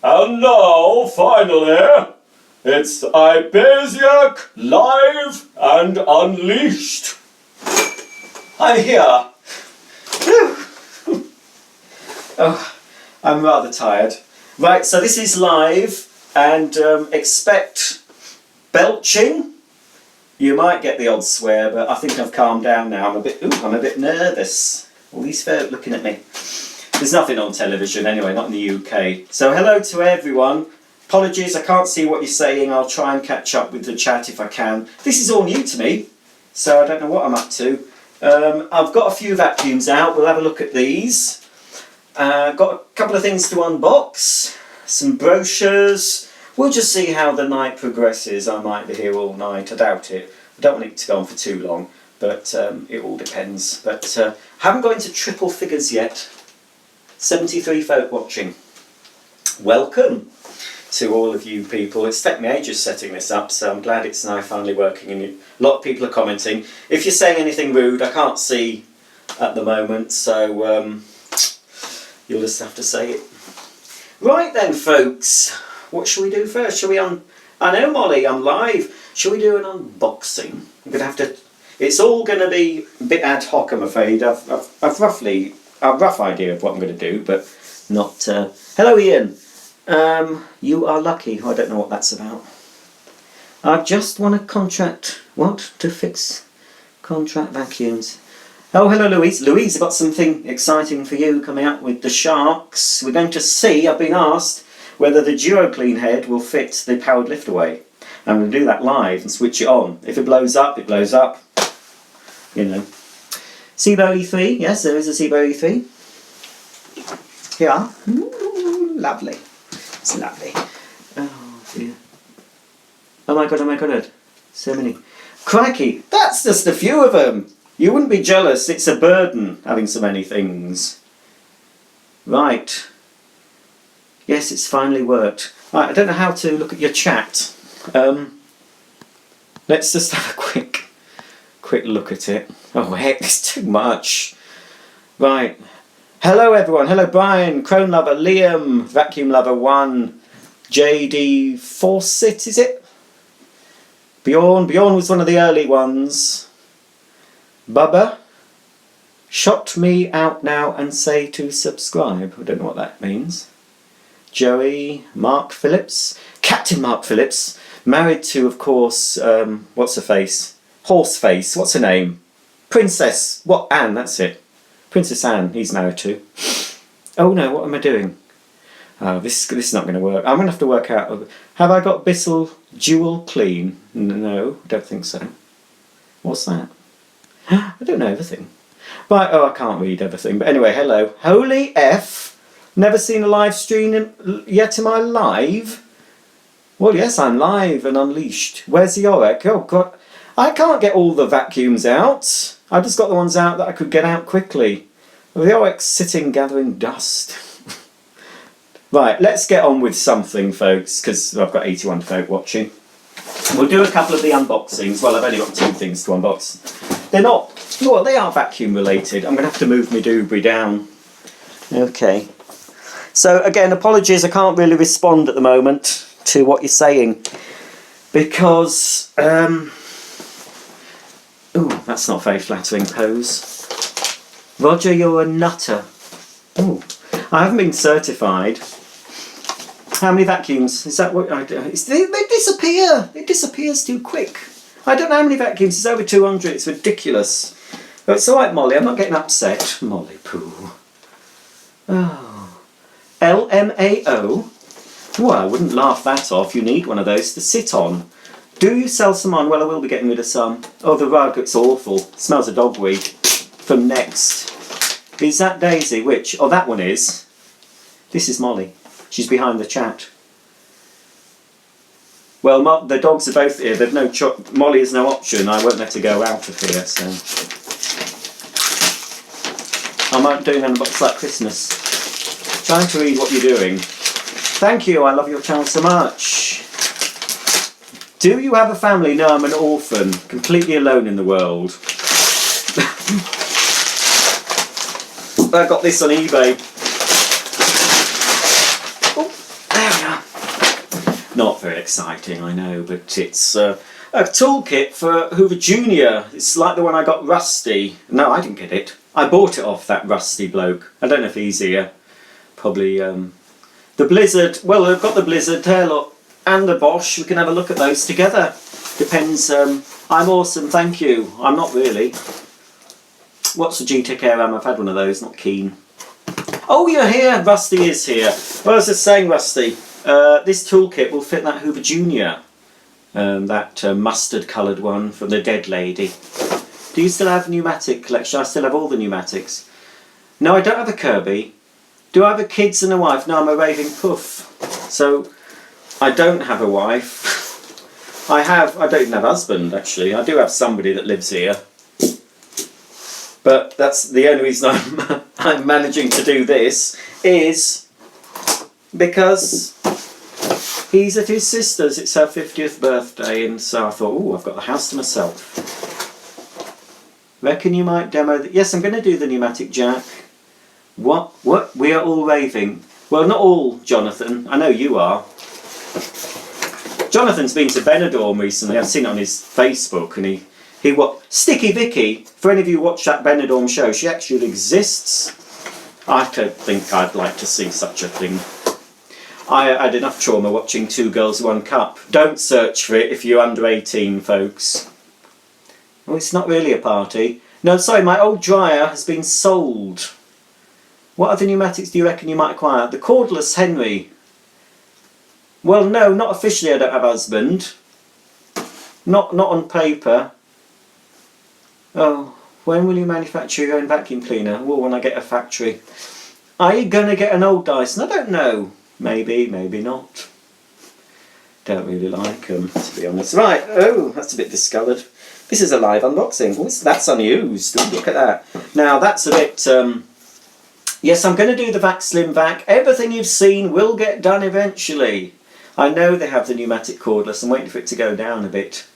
And now, finally, it's ibaisaic, live and unleashed. I'm here. Oh, I'm rather tired. Right, so this is live, and expect belching. You might get the odd swear, but I think I've calmed down now. I'm a bit nervous. All these folk looking at me. There's nothing on television anyway, not in the UK. So hello to everyone. Apologies, I can't see what you're saying. I'll try and catch up with the chat if I can. This is all new to me, so I don't know what I'm up to. I've got a few vacuums out. We'll have a look at these. Got a couple of things to unbox. Some brochures. We'll just see how the night progresses. I might be here all night. I doubt it. I don't want it to go on for too long, but it all depends. But haven't got into triple figures yet. 73 folk watching. Welcome to all of you people. It's taken me ages setting this up, so I'm glad it's now finally working, and a lot of people are commenting. If you're saying anything rude, I can't see at the moment, so you'll just have to say it. Right then, folks, what shall we do first? Shall we I know, Molly, I'm live. Shall we do an unboxing? I'm going to have to... It's all going to be a bit ad hoc, I'm afraid. I've roughly a rough idea of what I'm going to do, but not... Hello, Ian. You are lucky. I don't know what that's about. I just want a contract. What? To fix contract vacuums. Oh, hello, Louise. Louise, I've got something exciting for you coming up with the Sharks. We're going to see, I've been asked, whether the Duo Clean head will fit the powered lift away. I'm going to do that live and switch it on. If it blows up, it blows up. You know. Sibo E3. Yes, there is a Sibo E3. Here. Ooh, lovely. It's lovely. Oh dear. Oh my god. So many. Crikey, that's just a few of them. You wouldn't be jealous. It's a burden having so many things. Right. Yes, it's finally worked. Right, I don't know how to look at your chat. Let's just have a quick look at it. Oh heck, it's too much. Right. Hello everyone. Hello Brian, Crone Lover, Liam, Vacuum Lover 1, JD Fawcett, is it? Bjorn was one of the early ones. Bubba, shot me out now and say to subscribe. I don't know what that means. Joey, Mark Phillips, Captain Mark Phillips, married to, of course, what's her face? Horseface, what's her name? Princess, what, Anne, that's it. Princess Anne, he's married to. Oh no, what am I doing? Oh, this is not going to work. I'm going to have to work out. Have I got Bissell Dual Clean? No, I don't think so. What's that? I don't know everything. Right, oh, I can't read everything. But anyway, hello. Holy F! Never seen a live stream yet in my live? Well, yes, I'm live and unleashed. Where's the Orec? Oh, God. I can't get all the vacuums out. I just got the ones out that I could get out quickly. The Orec's sitting gathering dust. Right, let's get on with something, folks, because I've got 81 folk watching. We'll do a couple of the unboxings. Well, I've only got 2 things to unbox. They're not... Well, they are vacuum related. I'm going to have to move my doobry down. Okay. So, again, apologies, I can't really respond at the moment to what you're saying. Because... Ooh, that's not a very flattering pose. Roger, you're a nutter. Ooh, I haven't been certified. How many vacuums? Is that what I do? They disappear. It disappears too quick. I don't know how many vacuums. It's over 200. It's ridiculous. But it's all right, Molly. I'm not getting upset. Molly poo. Oh. LMAO. Well, I wouldn't laugh that off. You need one of those to sit on. Do you sell some on? Well, I will be getting rid of some. Oh, the rug, it's awful. It smells of dogweed. From Next. Is that Daisy? Which? Oh, that one is. This is Molly. She's behind the chat. Well, the dogs are both here. They've no Molly has no option. I won't let her go out of here, so... I'm doing an unbox like Christmas. Trying to read what you're doing. Thank you, I love your channel so much. Do you have a family? No, I'm an orphan. Completely alone in the world. I got this on eBay. Oh, there Not very exciting, I know, but it's a toolkit for Hoover Junior. It's like the one I got Rusty. No, I didn't get it. I bought it off that Rusty bloke. I don't know if he's here. Probably the Blizzard. Well, I've got the Blizzard there, look, and the Bosch. We can have a look at those together. Depends. I'm awesome, thank you. I'm not really. What's the GTEC Air-Am? I've had one of those, not keen. Oh, you're here! Rusty is here. Well, I was just saying, Rusty, this toolkit will fit that Hoover Junior. That mustard coloured one from the Dead Lady. Do you still have pneumatic collection? I still have all the pneumatics. No, I don't have a Kirby. Do I have a kids and a wife? No, I'm a raving puff. So, I don't have a wife. I don't even have a husband, actually. I do have somebody that lives here. But that's the only reason I'm managing to do this is because he's at his sister's. It's her 50th birthday, and so I thought, oh, I've got the house to myself. Reckon you might demo that? Yes, I'm going to do the pneumatic jack. What? We are all raving. Well, not all, Jonathan. I know you are. Jonathan's been to Benidorm recently. I've seen it on his Facebook, and he Sticky Vicky, for any of you who watch that Benidorm show, she actually exists. I don't think I'd like to see such a thing. I had enough trauma watching Two Girls One Cup. Don't search for it if you're under 18, folks. Oh, it's not really a party. No, sorry, my old dryer has been sold. What other pneumatics do you reckon you might acquire? The cordless Henry. Well, no, not officially I don't have a husband. Not on paper. Oh, when will you manufacture your own vacuum cleaner? Well, when I get a factory. Are you going to get an old Dyson? I don't know. Maybe, maybe not. Don't really like them, to be honest. Right, oh, that's a bit discoloured. This is a live unboxing. Oh, that's unused. Ooh, look at that. Now, that's a bit... yes, I'm going to do the Vax Slim Vac. Everything you've seen will get done eventually. I know they have the pneumatic cordless. I'm waiting for it to go down a bit.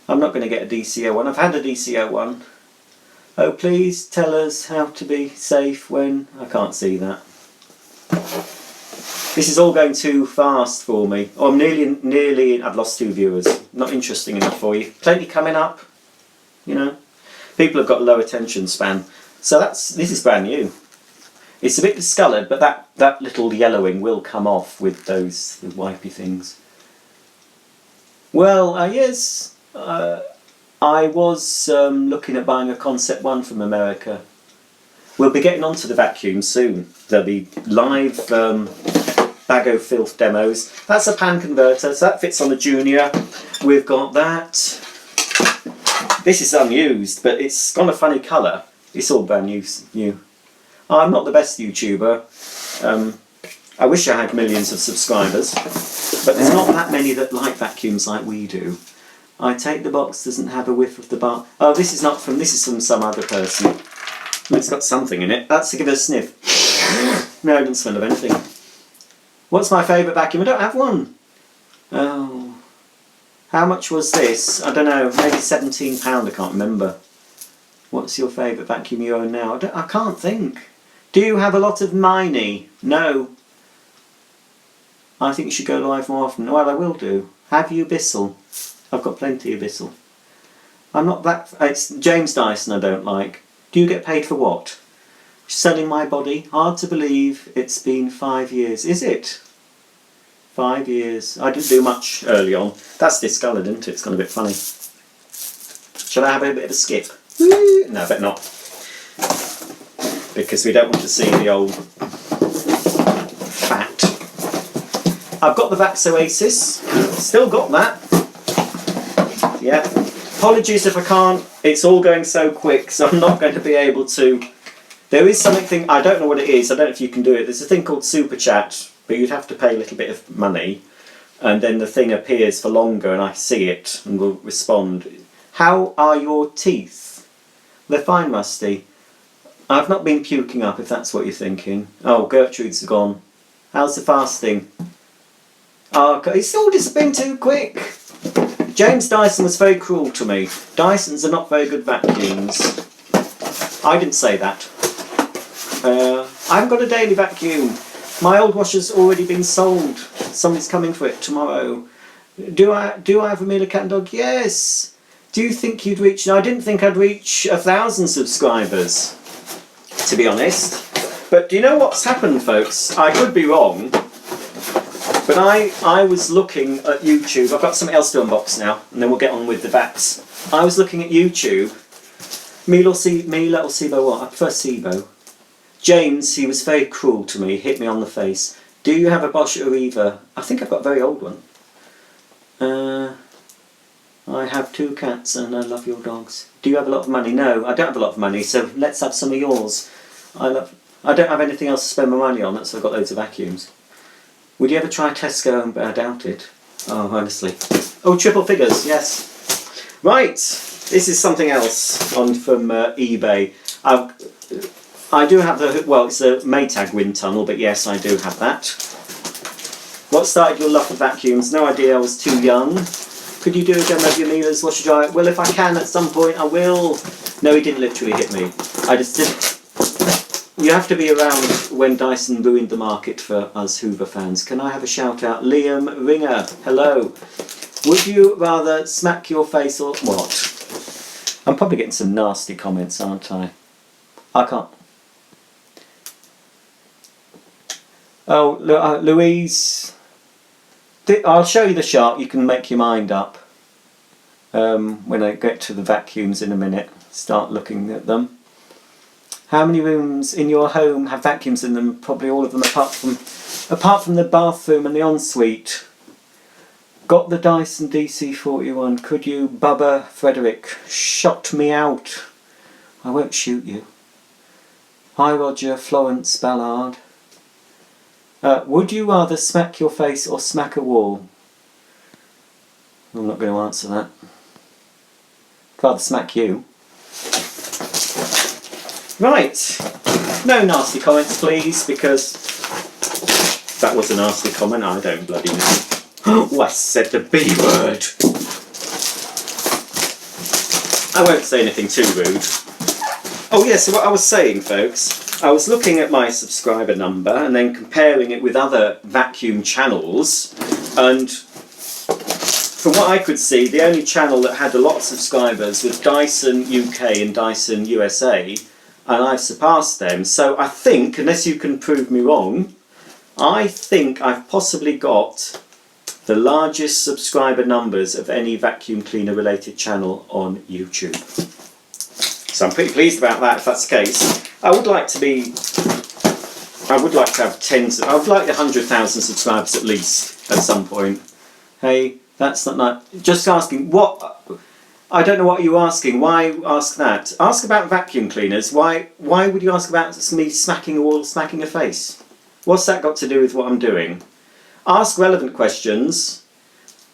I'm not going to get a DCO one. I've had a DCO one. Oh, please tell us how to be safe when... I can't see that. This is all going too fast for me. Oh, I'm nearly... I've lost 2 viewers. Not interesting enough for you. Plenty coming up. You know. People have got low attention span. So this is brand new. It's a bit discoloured, but that little yellowing will come off with those wipey things. Well, yes... I was looking at buying a Concept 1 from America. We'll be getting onto the vacuum soon. There'll be live bag o' filth demos. That's a pan converter, so that fits on the Junior. We've got that. This is unused, but it's got a funny colour. It's all brand new. I'm not the best YouTuber. I wish I had millions of subscribers, but there's not that many that like vacuums like we do. I take the box, doesn't have a whiff of the bar. Oh, this is from some other person. It's got something in it. That's to give it a sniff. No, it doesn't smell of anything. What's my favourite vacuum? I don't have one. Oh. How much was this? I don't know, maybe £17, I can't remember. What's your favourite vacuum you own now? I can't think. Do you have a lot of Miney? No. I think you should go live more often. Well, I will do. Have you Bissell? I've got plenty of Bissell. I'm not that... It's James Dyson I don't like. Do you get paid for what? Selling my body? Hard to believe it's been 5 years. Is it? 5 years. I didn't do much early on. That's discoloured, isn't it? It's gone a bit funny. Shall I have a bit of a skip? Woo! No, I bet not. Because we don't want to see the old fat. I've got the Vax Oasis. Still got that. Yeah. Apologies if I can't. It's all going so quick, so I'm not going to be able to. There is something, I don't know what it is, I don't know if you can do it. There's a thing called Super Chat, but you'd have to pay a little bit of money, and then the thing appears for longer and I see it and will respond. How are your teeth? They're fine, Rusty. I've not been puking up, if that's what you're thinking. Oh, Gertrude's gone. How's the fasting? Oh, it's all just been too quick. James Dyson was very cruel to me. Dysons are not very good vacuums. I didn't say that. I haven't got a daily vacuum. My old washer's already been sold. Somebody's coming for it tomorrow. Do I have a Miele cat and dog? Yes. Do you think you'd reach? No, I didn't think I'd reach 1,000 subscribers, to be honest. But do you know what's happened, folks? I could be wrong, but I was looking at YouTube. I've got something else to unbox now, and then we'll get on with the Vax. I was looking at YouTube. Miele or Sibo what? I prefer Sibo. James, he was very cruel to me, hit me on the face. Do you have a Bosch Aria? I think I've got a very old one. I have 2 cats and I love your dogs. Do you have a lot of money? No, I don't have a lot of money, so let's have some of yours. I don't have anything else to spend my money on, that's why I've got loads of vacuums. Would you ever try Tesco? I doubt it. Oh, honestly. Oh, triple figures, yes. Right, this is something else from eBay. I do have it's a Maytag wind tunnel, but yes, I do have that. What started your love for vacuums? No idea, I was too young. Could you do a demo of your Miele's washer dryer? Well, if I can at some point, I will. No, he didn't literally hit me. I just didn't. You have to be around when Dyson ruined the market for us Hoover fans. Can I have a shout out? Liam Ringer, hello. Would you rather smack your face or what? I'm probably getting some nasty comments, aren't I? I can't. Oh, Louise. I'll show you the shot, you can make your mind up when I get to the vacuums in a minute. Start looking at them. How many rooms in your home have vacuums in them? Probably all of them apart from the bathroom and the ensuite. Got the Dyson DC41. Could you, Bubba Frederick, shot me out? I won't shoot you. Hi Roger, Florence Ballard. Would you rather smack your face or smack a wall? I'm not going to answer that. I'd rather smack you. Right. No nasty comments, please, because that was a nasty comment. I don't bloody know. Oh, I said the B word. I won't say anything too rude. Oh yeah, so what I was saying, folks, I was looking at my subscriber number and then comparing it with other vacuum channels, and from what I could see, the only channel that had a lot of subscribers was Dyson UK and Dyson USA, and I've surpassed them. So I think, unless you can prove me wrong, I think I've possibly got the largest subscriber numbers of any vacuum cleaner related channel on YouTube. So I'm pretty pleased about that if that's the case. I would like to have tens, I would like 100,000 subscribers at least at some point. Hey, that's not nice. Just asking, what, I don't know what you're asking. Why ask that? Ask about vacuum cleaners. Why would you ask about me smacking a wall, smacking a face? What's that got to do with what I'm doing? Ask relevant questions,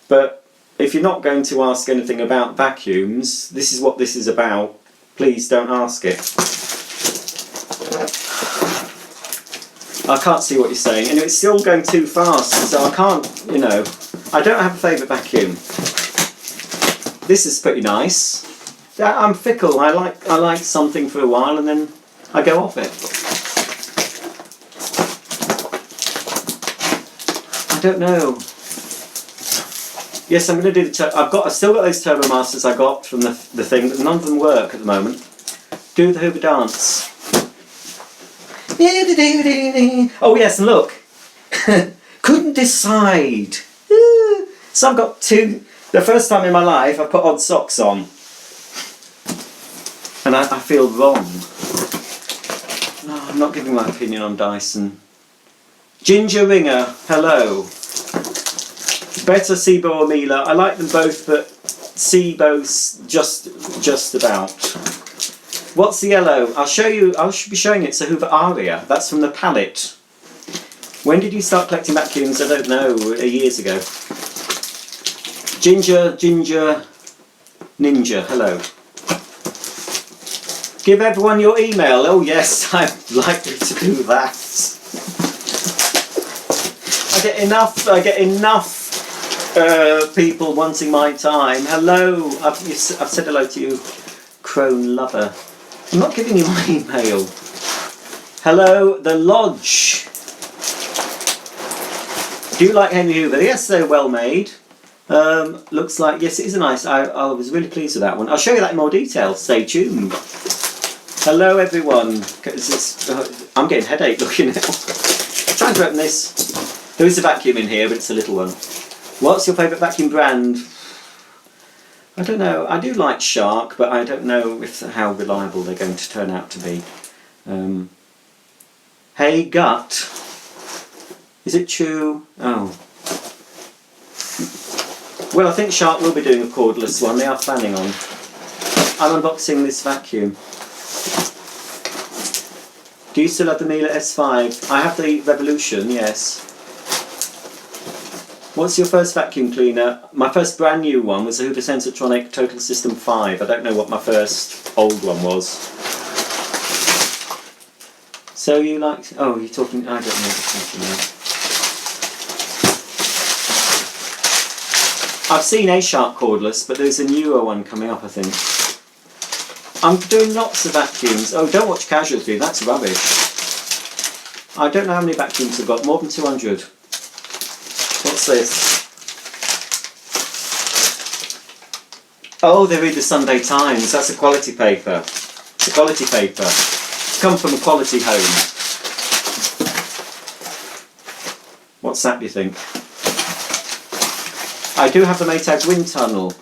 but if you're not going to ask anything about vacuums, this is what this is about. Please don't ask it. I can't see what you're saying, and it's still going too fast, so I can't, you know, I don't have a favourite vacuum. This is pretty nice. I'm fickle, I like something for a while and then I go off it. I don't know. Yes, I'm going to do the I've still got those Turbo Masters I got from the thing, but none of them work at the moment. Do the Hoover dance. Oh yes, and look. Couldn't decide. So I've got the first time in my life I've put odd socks on. And I feel wrong. No, I'm not giving my opinion on Dyson. Ginger Ringer, hello. Better Sibo or Miele. I like them both, but Sibo's just about. What's the yellow? I'll show you. I should be showing it. It's a Hoover Aria. That's from the palette. When did you start collecting vacuums? I don't know. Years ago. Ginger Ninja. Hello. Give everyone your email. Oh yes, I'd like to do that. I get enough people wanting my time. Hello, I've said hello to you, Crone Lover. I'm not giving you my email. Hello, the Lodge. Do you like Henry Hoover? Yes, they're well made. Looks like, yes, it is a nice, I was really pleased with that one. I'll show you that in more detail. Stay tuned. Hello, everyone. I'm getting a headache looking at it. Trying to open this. There is a vacuum in here, but it's a little one. What's your favourite vacuum brand? I don't know. I do like Shark, but I don't know how reliable they're going to turn out to be. Hey Gut. Is it true? Oh. Well, I think Shark will be doing a cordless one. They are planning on. I'm unboxing this vacuum. Do you still have the Miele S5? I have the Revolution, yes. What's your first vacuum cleaner? My first brand new one was the Hoover Sensortronic Total System 5. I don't know what my first old one was. So you like... Oh, you're talking... I don't know what you're talking about. I've seen a Shark cordless, but there's a newer one coming up, I think. I'm doing lots of vacuums. Oh, don't watch Casualty, that's rubbish. I don't know how many vacuums I've got, more than 200. What's this? Oh, they read the Sunday Times. That's a quality paper. It's a quality paper. It's come from a quality home. What's that, do you think? I do have the Maytag wind tunnel.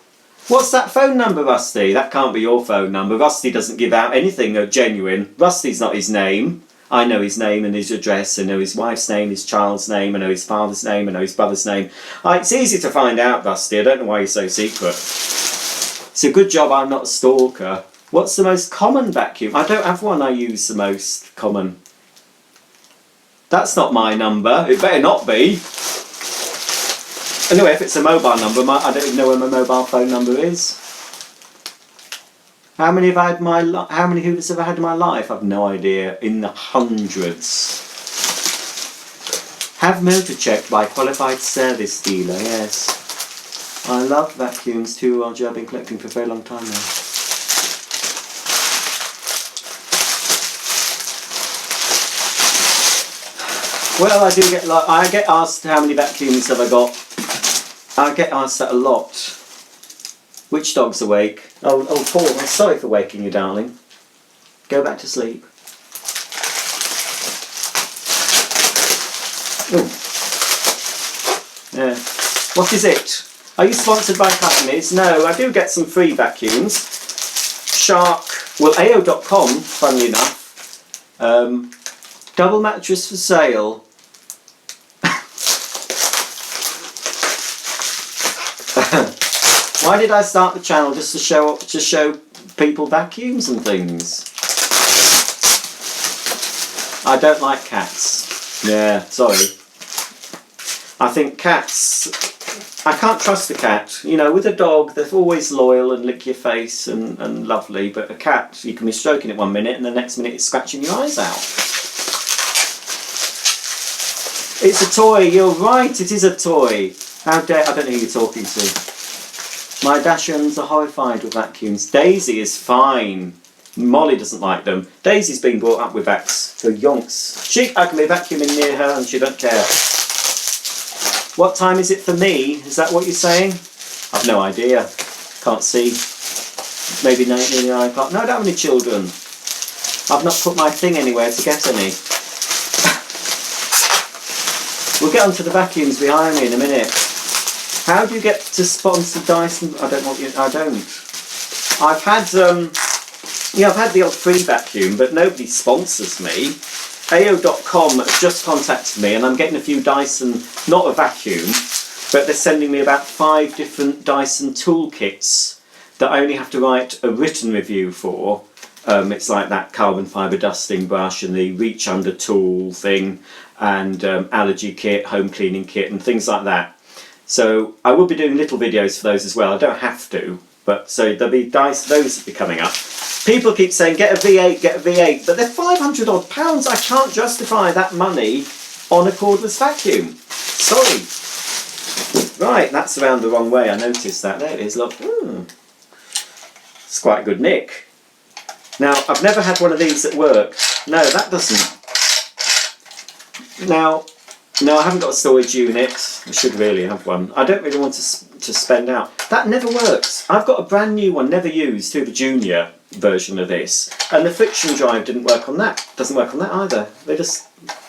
What's that phone number, Rusty? That can't be your phone number. Rusty doesn't give out anything genuine. Rusty's not his name. I know his name and his address. I know his wife's name, his child's name. I know his father's name. I know his brother's name. It's easy to find out, Rusty. I don't know why you're so secret. It's a good job I'm not a stalker. What's the most common vacuum? I don't have one I use the most common. That's not my number. It better not be. Anyway, if it's a mobile number, I don't even know where my mobile phone number is. How many Hoovers have I had in my life? I've no idea. In the hundreds. Have motor checked by qualified service dealer, yes. I love vacuums too, Roger. I've been collecting for a very long time now. Well, I get asked how many vacuums have I got. I get asked that a lot. Which dog's awake? Oh, Paul, I'm sorry for waking you, darling. Go back to sleep. Oh. Yeah. What is it? Are you sponsored by companies? No, I do get some free vacuums. Shark, well, AO.com, funnily enough. Double mattress for sale. Why did I start the channel? Just to show people vacuums and things. I don't like cats. Yeah, sorry. I think cats, I can't trust a cat. You know, with a dog, they're always loyal and lick your face and lovely, but a cat, you can be stroking it 1 minute and the next minute it's scratching your eyes out. It's a toy, you're right, it is a toy. How dare, I don't know who you're talking to. My Dachshunds are horrified with vacuums. Daisy is fine. Molly doesn't like them. Daisy's been brought up with Vax for yonks. I can be vacuuming near her and she don't care. What time is it for me? Is that what you're saying? I've no idea. Can't see. Maybe nearly 9 o'clock. No, I don't have any children. I've not put my thing anywhere to get any. We'll get onto the vacuums behind me in a minute. How do you get to sponsor Dyson? I don't. I've had I've had the odd free vacuum, but nobody sponsors me. AO.com just contacted me, and I'm getting a few Dyson, not a vacuum, but they're sending me about 5 different Dyson toolkits that I only have to write a written review for. It's like that carbon fibre dusting brush and the reach under tool thing, and allergy kit, home cleaning kit, and things like that. So I will be doing little videos for those as well. I don't have to, but so there'll be those will be coming up. People keep saying get a V8, get a V8, but they're 500 odd pounds. I can't justify that money on a cordless vacuum. Sorry. Right, that's around the wrong way. I noticed that. There it is. Look, it's quite a good nick. Now I've never had one of these that work. No, that doesn't. Now No, I haven't got a storage unit. I should really have one. I don't really want to spend out. That never works. I've got a brand new one, never used, Hoover Junior version of this, and the friction drive didn't work on that. Doesn't work on that either. They just,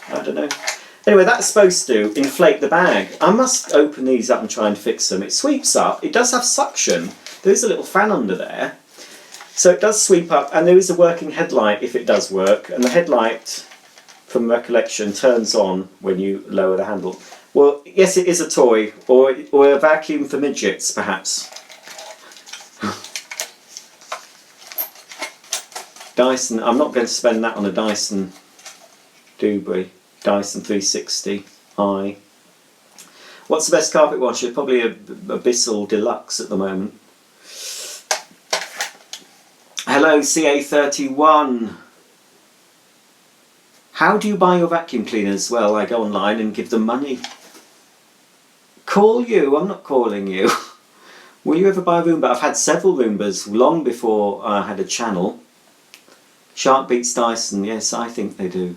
I don't know. Anyway, that's supposed to inflate the bag. I must open these up and try and fix them. It sweeps up. It does have suction. There is a little fan under there. So it does sweep up, and there is a working headlight if it does work. And the headlight, from recollection, turns on when you lower the handle. Well, yes, it is a toy, or a vacuum for midgets, perhaps. Dyson, I'm not going to spend that on a Dyson Dyson 360i. What's the best carpet washer? Probably a Bissell Deluxe at the moment. Hello, CA31. How do you buy your vacuum cleaners? Well, I go online and give them money. Call you? I'm not calling you. Will you ever buy a Roomba? I've had several Roombas long before I had a channel. Shark beats Dyson. Yes, I think they do.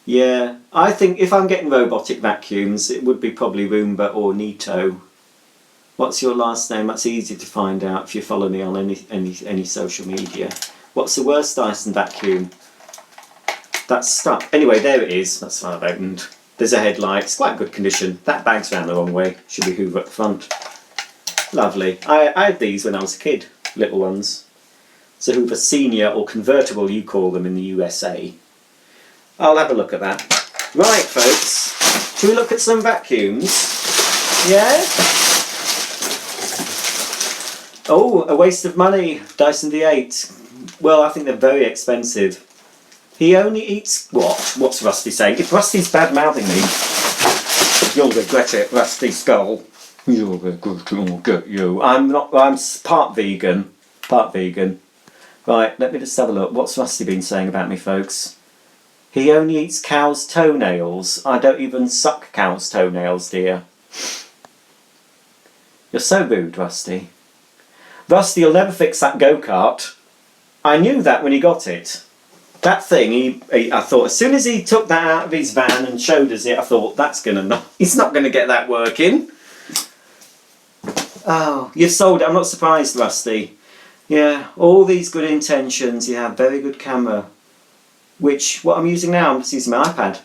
Yeah, I think if I'm getting robotic vacuums, it would be probably Roomba or Neato. What's your last name? That's easy to find out if you follow me on any social media. What's the worst Dyson vacuum? That's stuck. Anyway, there it is. That's fine, I've opened. There's a headlight. It's quite good condition. That bag's round the wrong way. Should be Hoover at the front. Lovely. I had these when I was a kid. Little ones. It's a Hoover Senior, or convertible you call them in the USA. I'll have a look at that. Right, folks. Shall we look at some vacuums? Yeah? Oh, a waste of money. Dyson V8. Well, I think they're very expensive. He only eats what? What's Rusty saying? If Rusty's bad-mouthing me, you'll regret it, Rusty Skull. You'll regret you. I'm part vegan. Part vegan. Right, let me just have a look. What's Rusty been saying about me, folks? He only eats cow's toenails. I don't even suck cow's toenails, dear. You're so rude, Rusty. Rusty, you'll never fix that go-kart. I knew that when he got it. That thing, I thought, as soon as he took that out of his van and showed us it, I thought, he's not going to get that working. Oh, you've sold it. I'm not surprised, Rusty. Yeah, all these good intentions. You have very good camera. What I'm using now, I'm just using my iPad.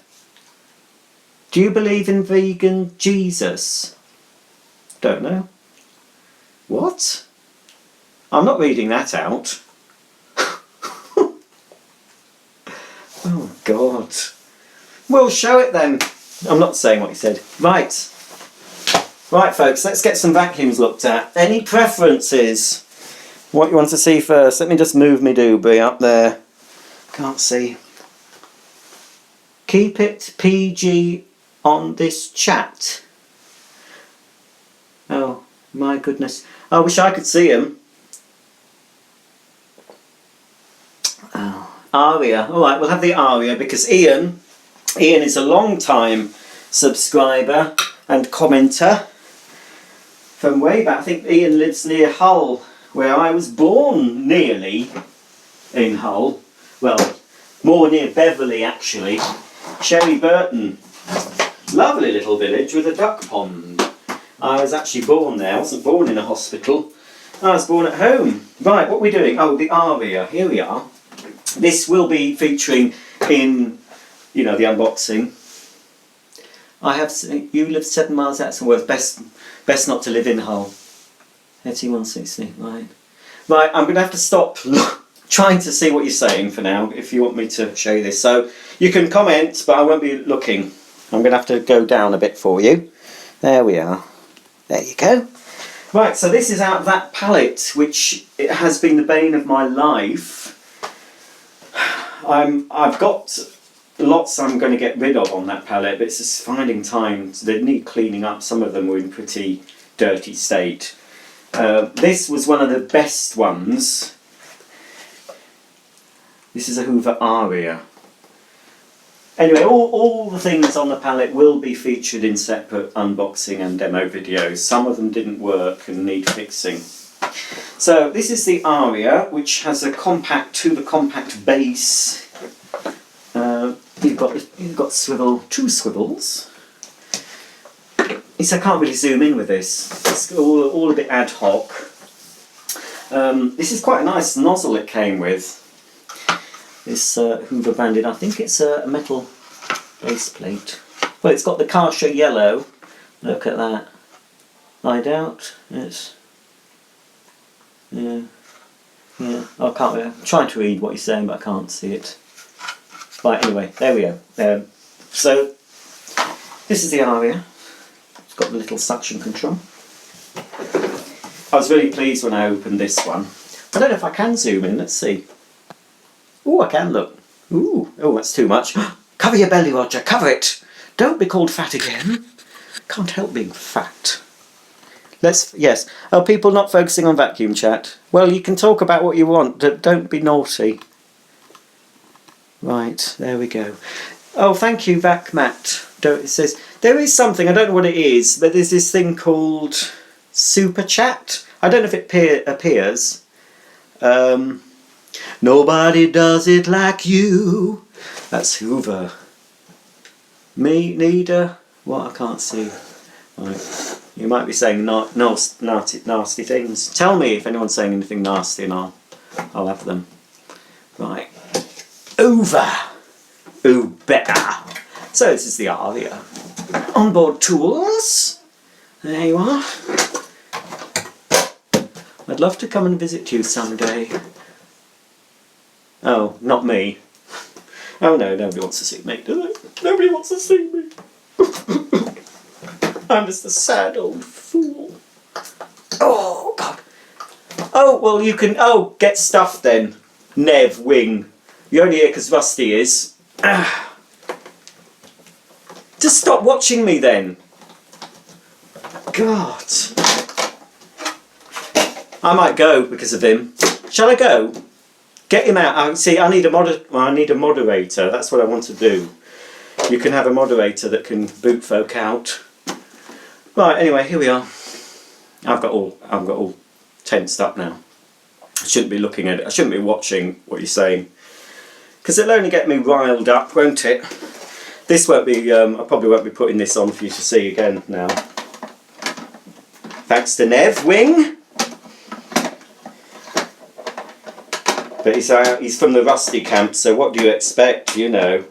Do you believe in vegan Jesus? Don't know. What? I'm not reading that out. Oh, God. We'll show it then. I'm not saying what he said. Right. Right, folks, let's get some vacuums looked at. Any preferences? What you want to see first? Let me just move me doobie up there. Can't see. Keep it PG on this chat. Oh, my goodness. I wish I could see him. Oh. Aria. Alright, we'll have the Aria because Ian is a long time subscriber and commenter from way back. I think Ian lives near Hull, where I was born, nearly in Hull. Well, more near Beverley actually. Sherry Burton. Lovely little village with a duck pond. I was actually born there. I wasn't born in a hospital. I was born at home. Right, what are we doing? Oh, the Aria. Here we are. This will be featuring in, the unboxing. You live 7 miles out of Worth. Best not to live in Hull. 3160, right. Right, I'm going to have to stop trying to see what you're saying for now, if you want me to show you this. So, you can comment, but I won't be looking. I'm going to have to go down a bit for you. There we are. There you go. Right, so this is out of that palette, which it has been the bane of my life. I've got lots I'm going to get rid of on that palette, but it's just finding time. They need cleaning up. Some of them were in pretty dirty state. This was one of the best ones. This is a Hoover Aria. Anyway, all the things on the palette will be featured in separate unboxing and demo videos. Some of them didn't work and need fixing. So this is the Aria, which has a Hoover compact base. you've got two swivels. I can't really zoom in with this. It's all a bit ad hoc. This is quite a nice nozzle it came with. This Hoover branded, I think it's a metal base plate. Well, it's got the Kasha yellow. Look at that. I doubt it's... Yeah. I can't. I'm trying to read what you're saying, but I can't see it. Right. Anyway, there we go. So this is the Aria. It's got the little suction control. I was really pleased when I opened this one. I don't know if I can zoom in. Let's see. Oh, I can look. Ooh. Oh, that's too much. Cover your belly, Roger. Cover it. Don't be called fat again. Can't help being fat. Yes. Are people not focusing on vacuum chat? Well, you can talk about what you want. Don't be naughty. Right, there we go. Oh, thank you, Vac Matt. It says, there is something, I don't know what it is, but there's this thing called Super Chat. I don't know if it appears. Nobody does it like you. That's Hoover. Me, neither. What? I can't see. Right. You might be saying nasty things. Tell me if anyone's saying anything nasty and I'll have them. Right. Over. Ooh, better. So this is the Aria. Onboard tools. There you are. I'd love to come and visit you someday. Oh, not me. Oh no, nobody wants to see me, do they? Nobody wants to see me. I'm just a sad old fool. Oh, God. Oh, well, you can... Oh, get stuffed then. Nev, wing. You're only here because Rusty is. Just stop watching me then. God. I might go because of him. Shall I go? Get him out. See, I need a moderator. That's what I want to do. You can have a moderator that can boot folk out. Right, anyway, here we are. I've got all tensed up now. I shouldn't be looking at it. I shouldn't be watching what you're saying. Because it'll only get me riled up, won't it? This won't be, I probably won't be putting this on for you to see again now. Thanks to Nev, wing. But he's from the Rusty camp, so what do you expect, you know?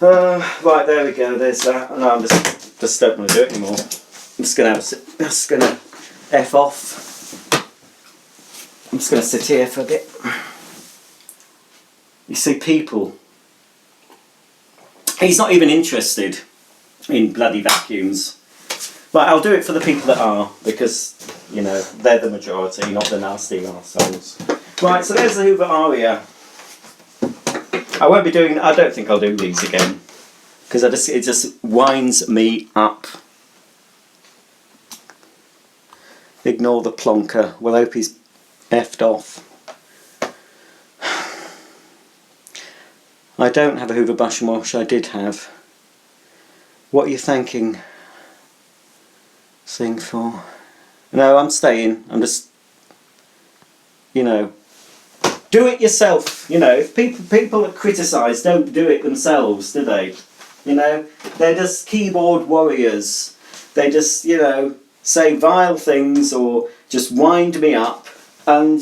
Right, there we go, there's that. No, I'm just don't want to do it anymore. I'm just gonna F off. I'm just gonna sit here for a bit. You see, people, he's not even interested in bloody vacuums. Right, I'll do it for the people that are, because, you know, they're the majority, not the nasty arseholes. Right, so there's the Hoover Aria. I don't think I'll do these again, because it just winds me up. Ignore the plonker. We'll hope he's effed off. I don't have a Hoover Brush and Wash. I did have. What are you thanking thing for? No, I'm staying. I'm just, you know, do it yourself. You know, if people that criticise don't do it themselves, do they? You know, they're just keyboard warriors. They just, you know, say vile things or just wind me up. And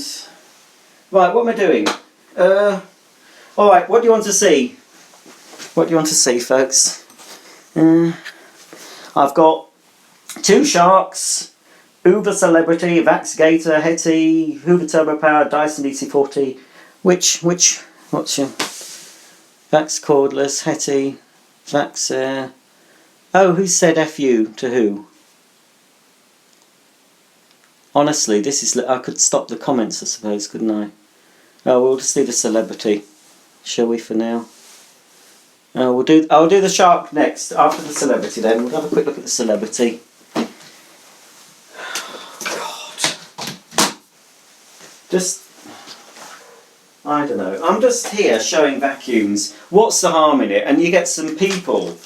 right, what am I doing? All right, what do you want to see? What do you want to see, folks? I've got two Sharks, Hoover Celebrity, Vax Gator, Hetty, Hoover Turbo Power, Dyson DC40. What's your Vax cordless, Hetty, Vax oh, who said F you to who? Honestly, this is... I could stop the comments, I suppose, couldn't I? Oh, we'll just do the Celebrity, shall we, for now? I'll do the Shark next, after the Celebrity then. We'll have a quick look at the Celebrity. God. Just... I don't know. I'm just here showing vacuums. What's the harm in it? And you get some people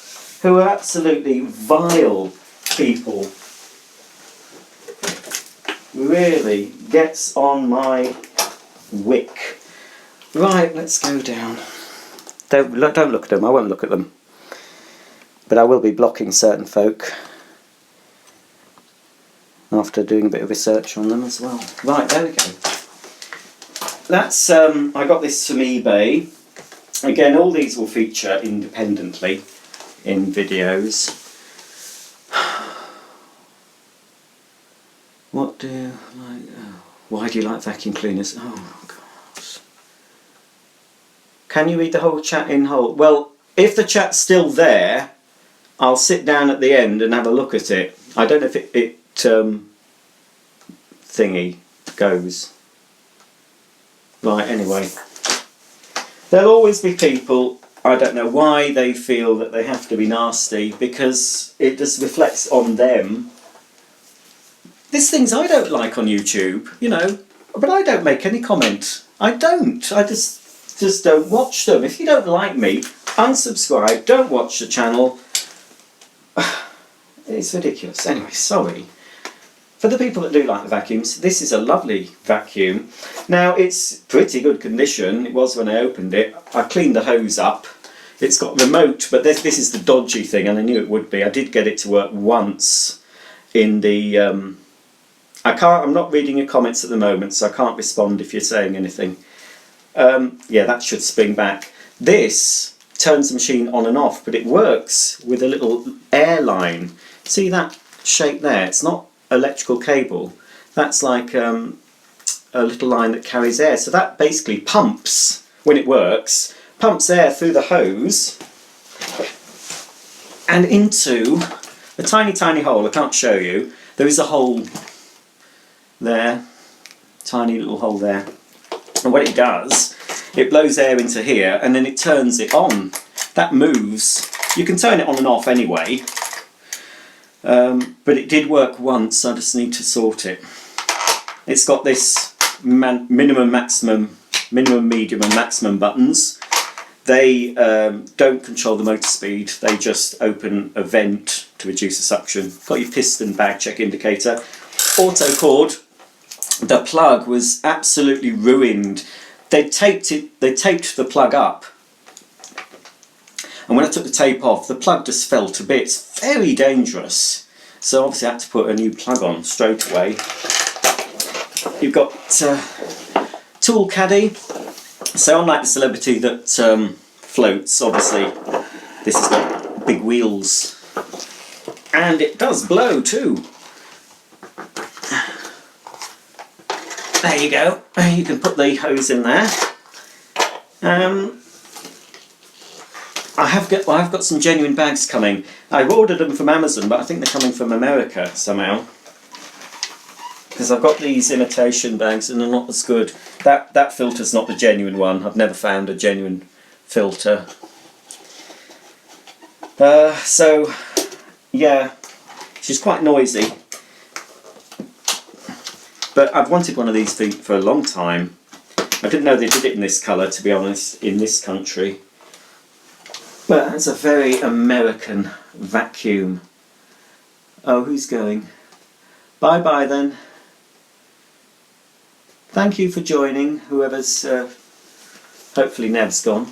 who are absolutely vile people. Really gets on my wick. Right, let's go down. don't look at them. I won't look at them. But I will be blocking certain folk after doing a bit of research on them as well. Right, there we go. That's I got this from eBay. Again, all these will feature independently in videos. What do you like? Oh, why do you like vacuum cleaners? Oh God! Can you read the whole chat in whole? Well, if the chat's still there, I'll sit down at the end and have a look at it. I don't know if it thingy goes. Right, anyway. There'll always be people, I don't know why they feel that they have to be nasty, because it just reflects on them. There's things I don't like on YouTube, you know, but I don't make any comment. I don't. I just don't watch them. If you don't like me, unsubscribe, don't watch the channel. It's ridiculous. Anyway, sorry. For the people that do like the vacuums, this is a lovely vacuum. Now, it's pretty good condition. It was when I opened it. I cleaned the hose up. It's got remote, but this is the dodgy thing, and I knew it would be. I did get it to work once in the... I'm not reading your comments at the moment, so I can't respond if you're saying anything. Yeah, that should spring back. This turns the machine on and off, but it works with a little air line. See that shape there? It's not electrical cable. That's like a little line that carries air. So that basically pumps, when it works, pumps air through the hose and into a tiny, tiny hole. I can't show you. There is a hole there, tiny little hole there. And what it does, it blows air into here and then it turns it on. That moves. You can turn it on and off anyway. But it did work once, I just need to sort it. It's got this minimum, maximum, medium and maximum buttons. They don't control the motor speed, they just open a vent to reduce the suction. Got your piston bag check indicator. Auto cord, the plug was absolutely ruined. They taped the plug up. And when I took the tape off, the plug just fell to bits. Very dangerous. So obviously I had to put a new plug on straight away. You've got tool caddy. So unlike the Celebrity that floats, obviously this has got big wheels. And it does blow too. There you go. You can put the hose in there. I've got some genuine bags coming. I've ordered them from Amazon, but I think they're coming from America somehow. Because I've got these imitation bags and they're not as good. That filter's not the genuine one. I've never found a genuine filter. So, yeah, she's quite noisy. But I've wanted one of these for a long time. I didn't know they did it in this colour, to be honest, in this country. But it's a very American vacuum. Oh, who's going? Bye-bye then. Thank you for joining, whoever's... hopefully Nev's gone.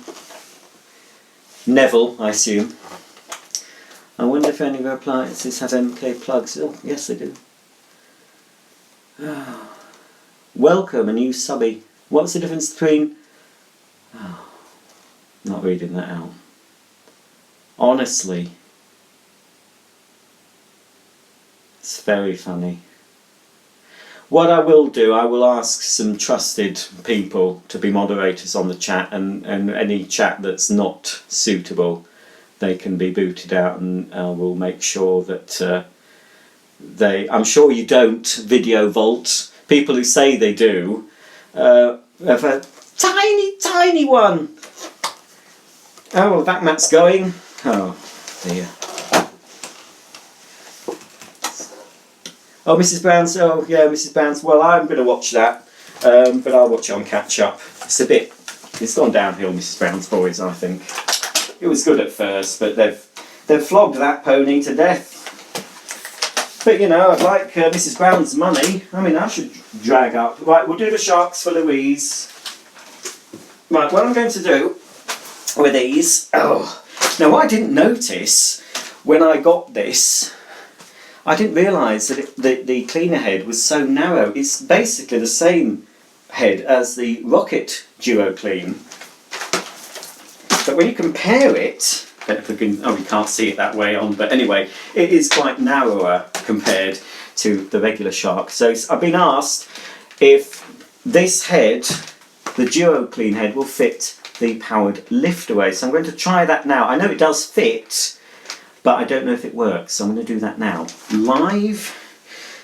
Neville, I assume. I wonder if any of our appliances have MK plugs. Oh, yes they do. Oh. Welcome, a new subby. What's the difference between... Oh, not reading that out. Honestly, it's very funny. What I will do, I will ask some trusted people to be moderators on the chat, and any chat that's not suitable, they can be booted out, and I will make sure that I'm sure you don't video vault. People who say they do have a tiny, tiny one. Oh, well, that mat's going. Oh dear. Oh, Mrs. Brown's. Oh, yeah, Mrs. Brown's. Well, I'm going to watch that, but I'll watch it on catch up. It's gone downhill, Mrs. Brown's Boys. I think it was good at first, but they've flogged that pony to death. But you know, I'd like Mrs. Brown's money. I mean, I should drag up. Right, we'll do the sharks for Louise. Right, what I'm going to do with these. Oh, now what I didn't notice when I got this, I didn't realise that the cleaner head was so narrow. It's basically the same head as the Rocket Duo Clean. But when you compare it, I don't know if we can, oh, we can't see it that way on, but anyway, it is quite narrower compared to the regular Shark. So I've been asked if this head, the Duo Clean head, will fit the powered lift away. So I'm going to try that now. I know it does fit, but I don't know if it works. So I'm going to do that now, live.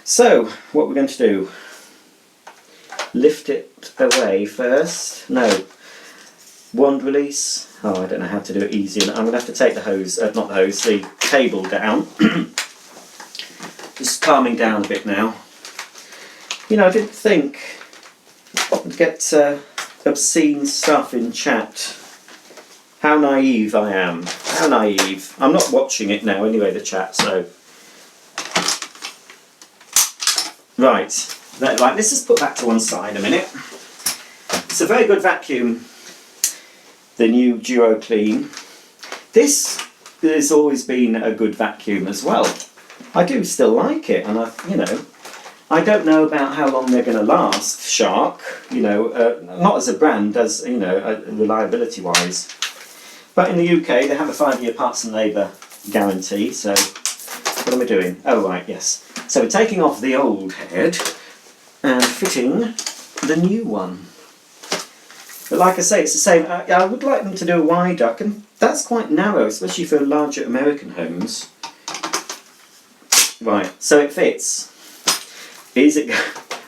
So what we're going to do, lift it away first. No, wand release. Oh, I don't know how to do it easy. I'm going to have to take the hose, not the hose, the cable down. Just calming down a bit now. You know, I didn't think I'd get obscene stuff in chat. How naive I am. How naive. I'm not watching it now anyway, the chat, so. Right, let's just put that to one side a minute. It's a very good vacuum, the new Duo Clean. This has always been a good vacuum as well. I do still like it, and I don't know about how long they're going to last, Shark, not as a brand, as, reliability wise. But in the UK, they have a 5-year parts and labour guarantee, so what am I doing? Oh, right, yes. So we're taking off the old head and fitting the new one. But like I say, it's the same. I would like them to do a wide duct, and that's quite narrow, especially for larger American homes. Right, so it fits.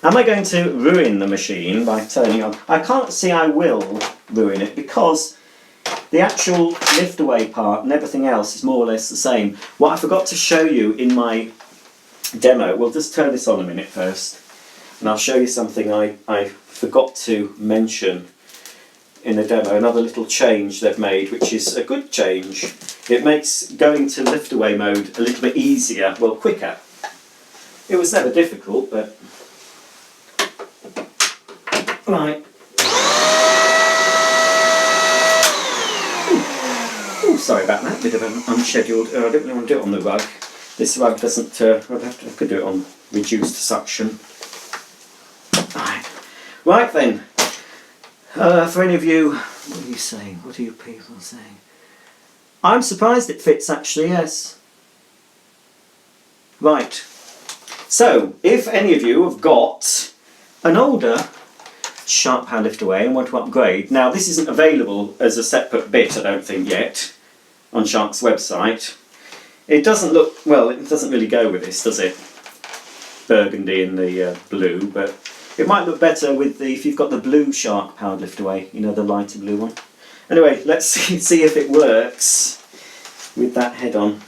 Am I going to ruin the machine by turning on? I can't see I will ruin it because the actual lift away part and everything else is more or less the same. What I forgot to show you in my demo, we'll just turn this on a minute first, and I'll show you something I forgot to mention in the demo, another little change they've made, which is a good change. It makes going to lift away mode a little bit easier, well, quicker. It was never difficult, but... Right. Oh, sorry about that, bit of an unscheduled... I don't really want to do it on the rug. This rug doesn't... I could do it on reduced suction. Right then. For any of you... What are you saying? What are you people saying? I'm surprised it fits, actually, yes. Right. So, if any of you have got an older Shark Power Lift Away and want to upgrade, now this isn't available as a separate bit, I don't think, yet, on Shark's website. It doesn't look, well, it doesn't really go with this, does it? Burgundy and the blue, but it might look better with the, if you've got the blue Shark Powered Lift Away, you know, the lighter blue one. Anyway, let's see if it works with that head on.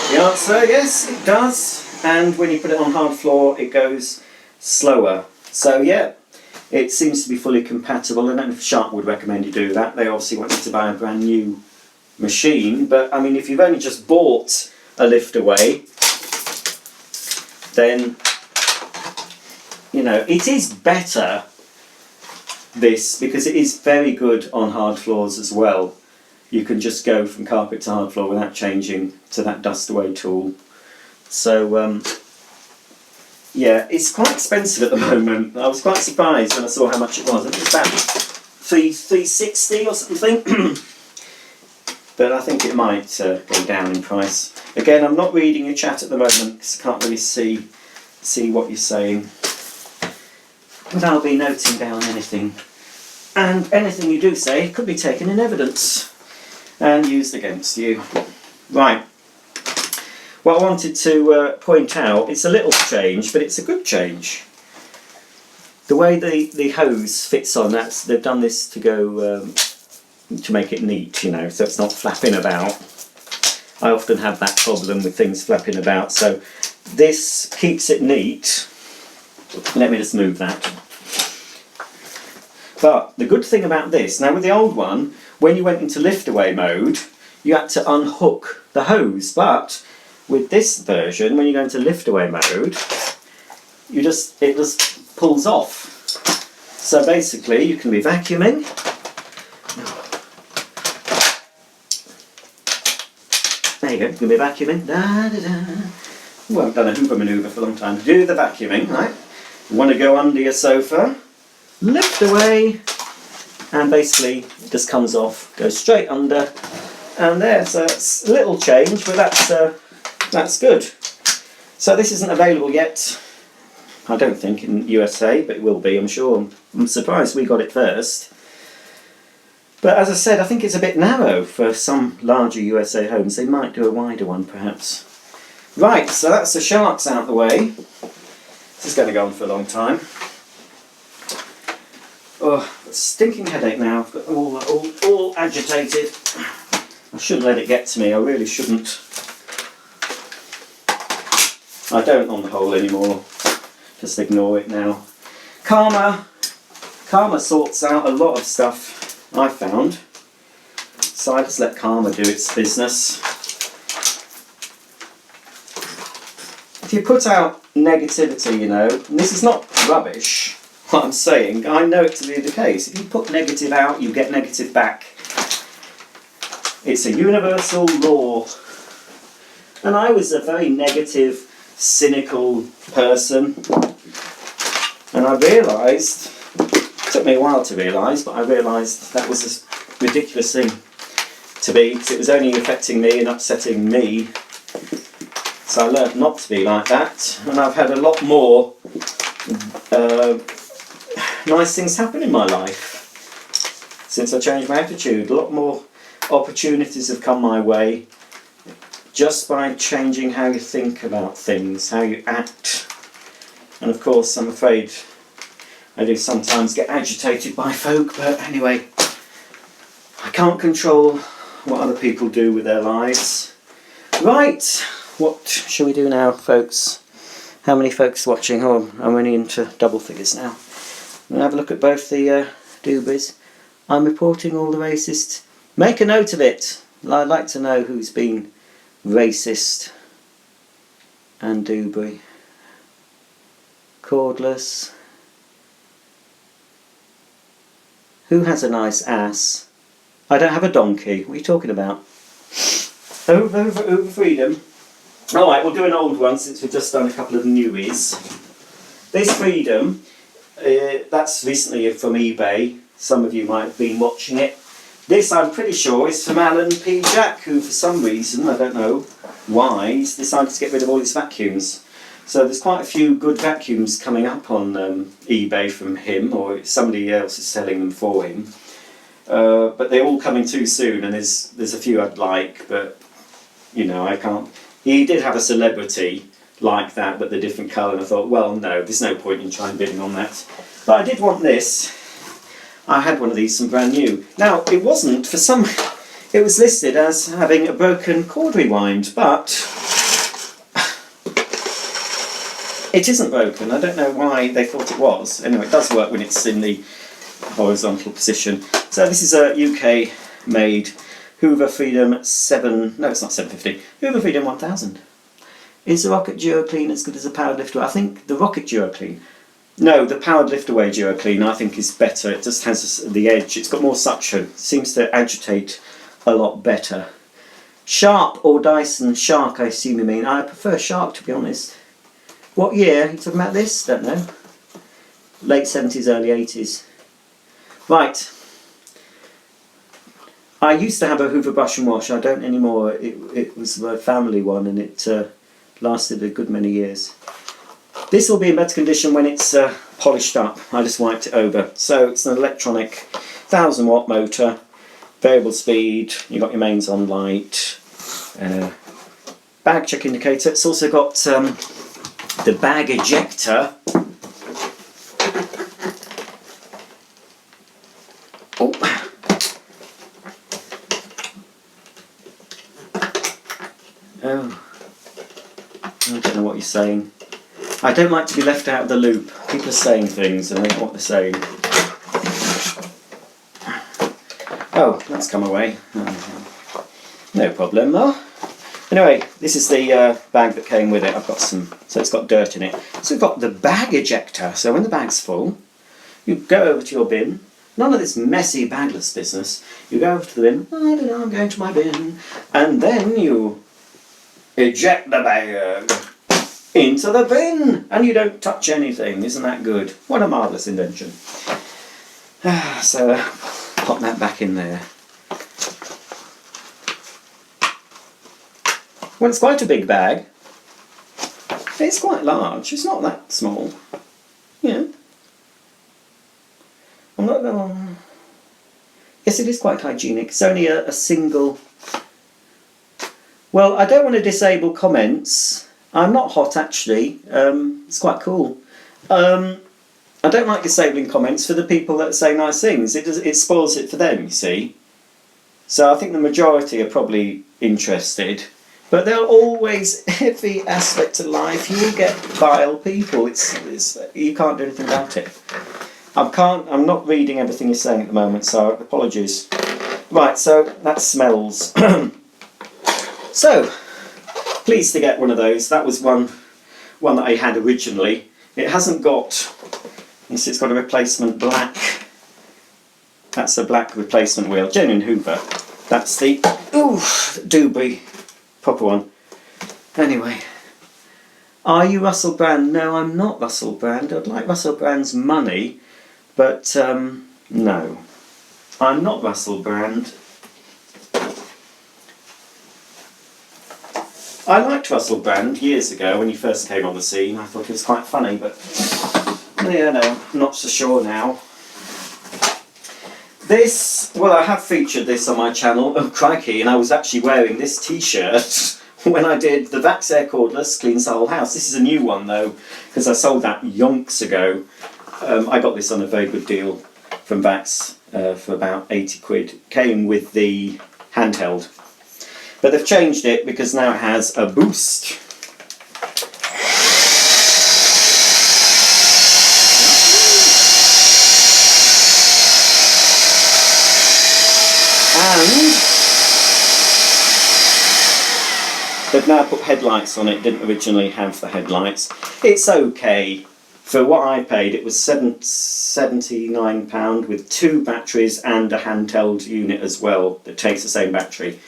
The answer, yes, it does, and when you put it on hard floor it goes slower. So yeah, it seems to be fully compatible, and if Shark would recommend you do that. They obviously want you to buy a brand new machine, but I mean, if you've only just bought a lift away, then, you know, it is better, this, because it is very good on hard floors as well. You can just go from carpet to hard floor without changing to that dust away tool. So, yeah, it's quite expensive at the moment. I was quite surprised when I saw how much it was. I think it's about $360 or something. But I think it might go down in price. Again, I'm not reading your chat at the moment because I can't really see what you're saying. But I'll be noting down anything. And anything you do say could be taken in evidence and used against you. Right. What I wanted to point out, it's a little change, but it's a good change. The way the hose fits on, they've done this to go to make it neat, you know, so it's not flapping about. I often have that problem with things flapping about, so this keeps it neat. Let me just move that. But the good thing about this, now with the old one, when you went into lift away mode, you had to unhook the hose. But with this version, when you go into lift away mode, it just pulls off. So basically, you can be vacuuming. There you go, you can be vacuuming. Da, da, da. Well, I've done a Hoover manoeuvre for a long time. Do the vacuuming, right? You want to go under your sofa, lift away, and basically it just comes off, goes straight under, and there. So it's a little change, but that's good. So this isn't available yet, I don't think, in USA, but it will be, I'm sure. I'm surprised we got it first. But as I said, I think it's a bit narrow for some larger USA homes. They might do a wider one, perhaps. Right, so that's the sharks out the way. This is going to go on for a long time. Oh, a stinking headache now. I've got all agitated. I shouldn't let it get to me. I really shouldn't. I don't on the whole anymore. Just ignore it now. Karma sorts out a lot of stuff, I found. So I just let Karma do its business. If you put out negativity, you know, and this is not rubbish, what I'm saying, I know it to be the case. If you put negative out, you get negative back. It's a universal law. And I was a very negative, cynical person. And I realised, it took me a while to realise, but I realised that was a ridiculous thing to be, because it was only affecting me and upsetting me. So I learned not to be like that, and I've had a lot more nice things happen in my life since I changed my attitude. A lot more opportunities have come my way just by changing how you think about things, how you act. And of course, I'm afraid I do sometimes get agitated by folk, but anyway, I can't control what other people do with their lives. Right. What shall we do now, folks? How many folks watching? Oh, I'm only into double figures now. We'll have a look at both the doobies. I'm reporting all the racists. Make a note of it. I'd like to know who's been racist and doobie. Cordless. Who has a nice ass? I don't have a donkey. What are you talking about? Hoover Freedom. Alright, we'll do an old one since we've just done a couple of newies. This Freedom, that's recently from eBay. Some of you might have been watching it. This, I'm pretty sure, is from Alan P. Jack, who for some reason, I don't know why, he's decided to get rid of all his vacuums. So there's quite a few good vacuums coming up on eBay from him, or somebody else is selling them for him. But they're all coming too soon, and there's a few I'd like, but you know, I can't. He did have a Celebrity like that, but the different colour, and I thought, well, no, there's no point in trying bidding on that. But I did want this. I had one of these, some brand new. Now, it wasn't, for some, it was listed as having a broken cord rewind, but it isn't broken. I don't know why they thought it was. Anyway, it does work when it's in the horizontal position. So this is a UK-made Hoover Freedom 7, no it's not 750, Hoover Freedom 1000. Is the Rocket Duo Clean as good as the Powered Lift Away? I think the Rocket Duo Clean. No, the Powered Lift Away Duo Clean I think is better. It just has the edge, it's got more suction. It seems to agitate a lot better. Sharp or Dyson Shark, I assume you mean. I prefer Shark, to be honest. What year are you talking about this? Don't know. Late 70s, early 80s. Right. I used to have a Hoover brush and wash. I don't anymore. It was a family one, and it lasted a good many years. This will be in better condition when it's polished up. I just wiped it over. So it's an electronic 1000 watt motor, variable speed. You've got your mains on light, bag check indicator. It's also got the bag ejector. Oh. Oh, I don't know what you're saying. I don't like to be left out of the loop. People are saying things and I don't know what they're saying. Oh, that's come away. No problemo. Anyway, this is the bag that came with it. I've got some, so it's got dirt in it. So we've got the bag ejector. So when the bag's full, you go over to your bin. None of this messy bagless business. You go over to the bin. I don't know, I'm going to my bin. And then you eject the bag into the bin. And you don't touch anything. Isn't that good? What a marvellous invention. So pop that back in there. Well, it's quite a big bag. It's quite large. It's not that small. Yeah. I'm not. Yes, it is quite hygienic. It's only a single. Well, I don't want to disable comments. I'm not hot actually. It's quite cool. I don't like disabling comments for the people that say nice things. It spoils it for them, you see. So I think the majority are probably interested. But there are always, every aspect of life, you will get vile people. It's you can't do anything about it. I'm not reading everything you're saying at the moment, so apologies. Right, so that smells. So, pleased to get one of those. That was one that I had originally. It hasn't got, it's got a replacement black. That's a black replacement wheel, genuine Hoover. That's the Doobie. Proper one. Anyway, are you Russell Brand? No, I'm not Russell Brand. I'd like Russell Brand's money, but no, I'm not Russell Brand. I liked Russell Brand years ago when he first came on the scene. I thought he was quite funny, but yeah, no, I'm not so sure now. This, well, I have featured this on my channel, oh crikey, and I was actually wearing this t-shirt when I did the Vax Air Cordless Cleans the Whole House. This is a new one though, because I sold that yonks ago. I got this on a very good deal from Vax for about 80 quid. Came with the handheld. But they've changed it because now it has a boost. And they've now put headlights on it. Didn't originally have the headlights. It's okay. For what I paid, it was £79 with 2 batteries and a handheld unit as well that takes the same battery.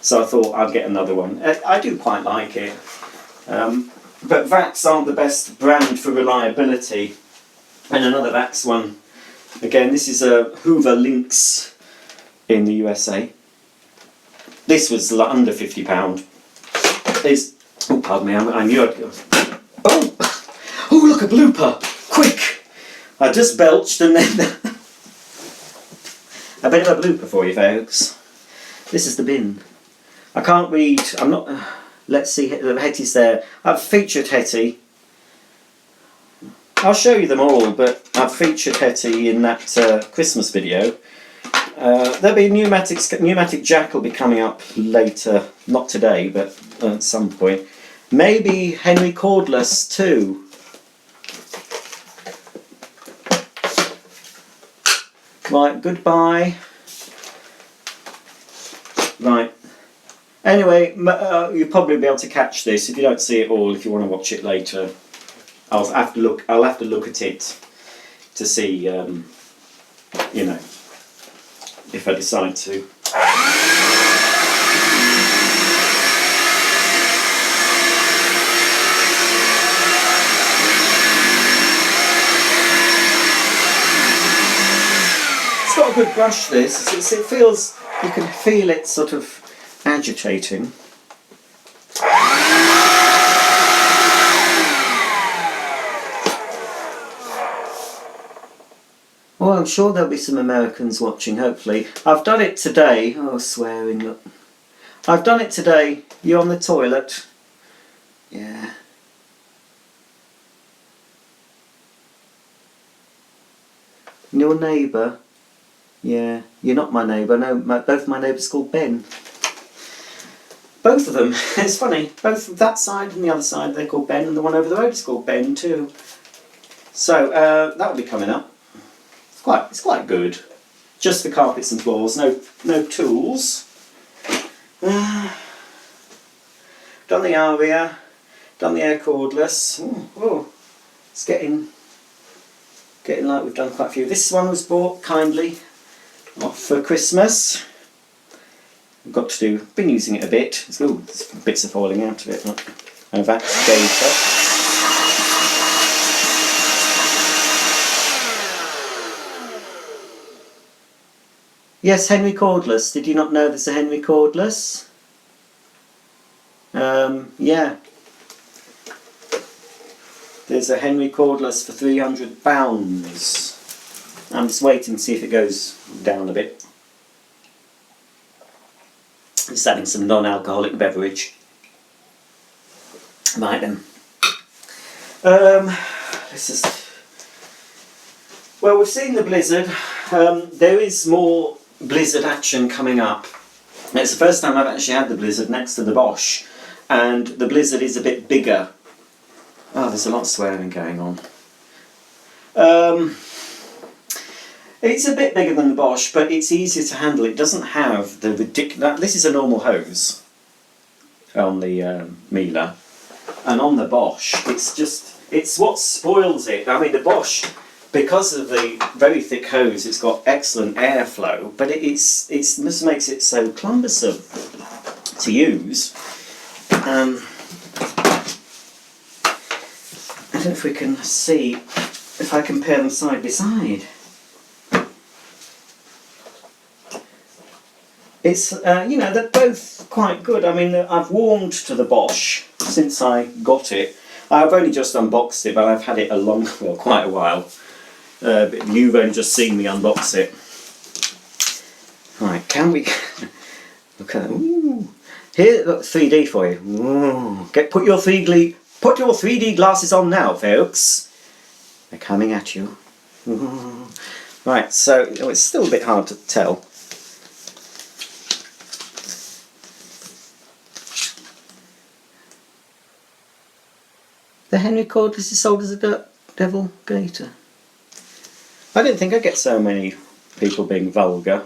So I thought I'd get another one. I do quite like it. But Vax aren't the best brand for reliability. And another Vax one. Again, this is a Hoover Lynx in the USA. This was under £50. Oh, pardon me, I knew I'd go. Oh, look, a blooper! Quick! I just belched and then... a bit of a blooper for you, folks. This is the bin. I can't read, I'm not... let's see, Hetty's there. I've featured Hetty. I'll show you them all, but I've featured Hetty in that Christmas video. There'll be pneumatic jack will be coming up later, not today, but at some point. Maybe Henry Cordless too. Right, goodbye. Right. Anyway, you'll probably be able to catch this if you don't see it all. If you want to watch it later, I'll have to look at it to see, you know, if I decide to. It's got a good brush, this. It feels, you can feel it sort of agitating. Well, I'm sure there'll be some Americans watching, hopefully. I've done it today. Oh, swearing, look. I've done it today. You on the toilet? Yeah. Your neighbour? Yeah. You're not my neighbour. No, both my neighbours called Ben. Both of them. It's funny. Both that side and the other side they're called Ben, and the one over the road is called Ben too. So that'll be coming up. It's quite good. Just the carpets and floors. No tools. Done the Aria, done the air cordless. Oh, it's getting like we've done quite a few. This one was bought kindly off for Christmas. Been using it a bit. Bits are falling out of it. A Vax gator. Yes, Henry cordless. Did you not know there's a Henry cordless? Yeah. There's a Henry cordless for £300. I'm just waiting to see if it goes down a bit. Just having some non-alcoholic beverage. Right then. Well, we've seen the blizzard. There is more blizzard action coming up. It's the first time I've actually had the blizzard next to the Bosch, and the blizzard is a bit bigger. Oh, there's a lot of swearing going on. It's a bit bigger than the Bosch, but it's easier to handle. It doesn't have the ridiculous... This is a normal hose on the Miele, and on the Bosch, it's what spoils it. I mean, the Bosch, because of the very thick hose, it's got excellent airflow, but it just makes it so cumbersome to use. I don't know if we can see, if I compare them side by side. It's, they're both quite good. I mean, I've warmed to the Bosch since I got it. I've only just unboxed it, but I've had it quite a while. But you've only just seen me unbox it. Right, can we... Look at that. Ooh. Here, look, 3D for you. Ooh. Put your 3D glasses on now, folks. They're coming at you. Ooh. Right, so it's still a bit hard to tell. The Henry cordless is sold as a devil gator. I didn't think I'd get so many people being vulgar.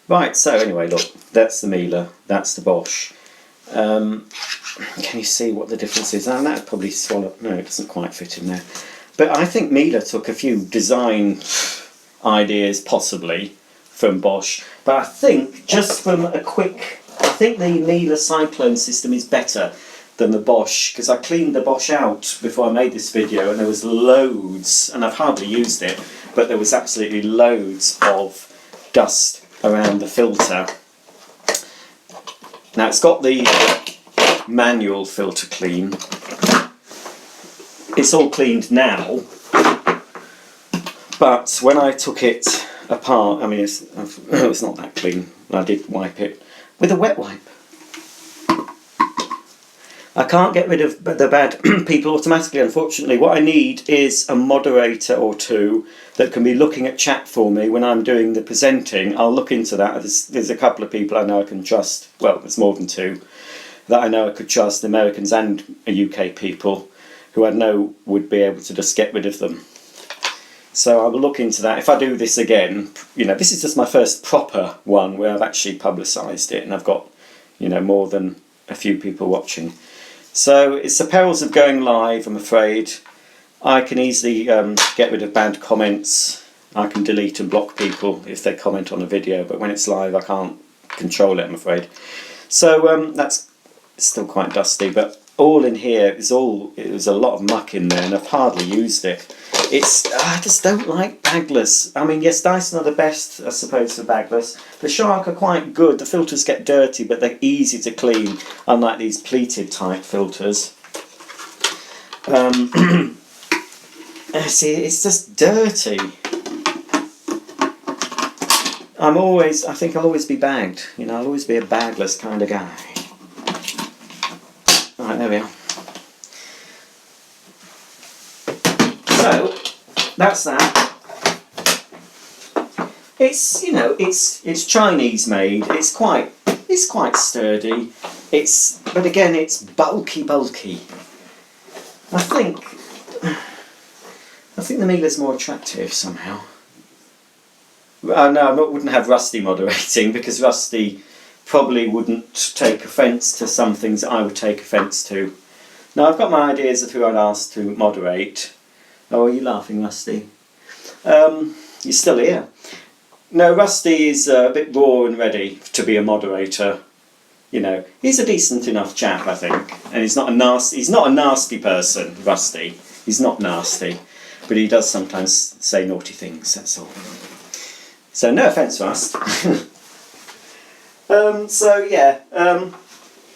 Right, so anyway, look, that's the Miele, that's the Bosch. Can you see what the difference is? And that probably swallow. No, it doesn't quite fit in there. But I think Miele took a few design ideas, possibly, from Bosch. But I think, just from a quick... I think the Miele cyclone system is better than the Bosch, because I cleaned the Bosch out before I made this video, and there was loads, and I've hardly used it, but there was absolutely loads of dust around the filter. Now it's got the manual filter clean. It's all cleaned now, but when I took it apart, I mean it's not that clean. I did wipe it with a wet wipe. I can't get rid of the bad people automatically, unfortunately. What I need is a moderator or two that can be looking at chat for me when I'm doing the presenting. I'll look into that. There's a couple of people I know I can trust. Well, it's more than two that I know I could trust, Americans and UK people, who I know would be able to just get rid of them. So I will look into that. If I do this again, this is just my first proper one where I've actually publicised it, and I've got, more than a few people watching. So it's the perils of going live, I'm afraid. I can easily get rid of bad comments. I can delete and block people if they comment on a video, but when it's live I can't control it, I'm afraid. So that's still quite dusty, but all in here it was a lot of muck in there, and I've hardly used it. I just don't like bagless. I mean, yes, Dyson are the best, I suppose, for bagless. The Shark are quite good. The filters get dirty, but they're easy to clean, unlike these pleated type filters. See, it's just dirty. I think I'll always be bagged. I'll always be a bagless kind of guy. Right, there we are. So, that's that. It's it's Chinese made. It's quite sturdy. But again it's bulky. I think the Miele's more attractive somehow. No, I wouldn't have Rusty moderating, because Rusty probably wouldn't take offence to some things that I would take offence to. Now, I've got my ideas of who I'd ask to moderate. Oh, are you laughing, Rusty? You're still here. No, Rusty is a bit raw and ready to be a moderator. You know, he's a decent enough chap, I think, and he's not a nasty person, Rusty. He's not nasty, but he does sometimes say naughty things, that's all. So no offence, Rust.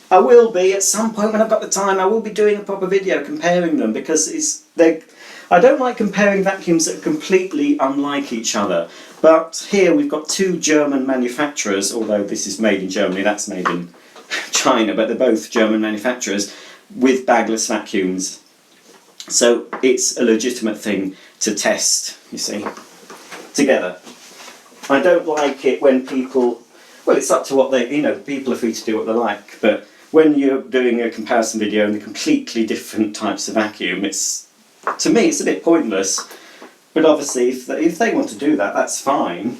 I will be, at some point when I've got the time, I will be doing a proper video comparing them, because I don't like comparing vacuums that are completely unlike each other. But here we've got two German manufacturers, although this is made in Germany, that's made in China, but they're both German manufacturers with bagless vacuums. So it's a legitimate thing to test, you see, together. I don't like it when people, well, it's up to what they, people are free to do what they like, but when you're doing a comparison video and the completely different types of vacuum, to me it's a bit pointless. But obviously if they want to do that, that's fine.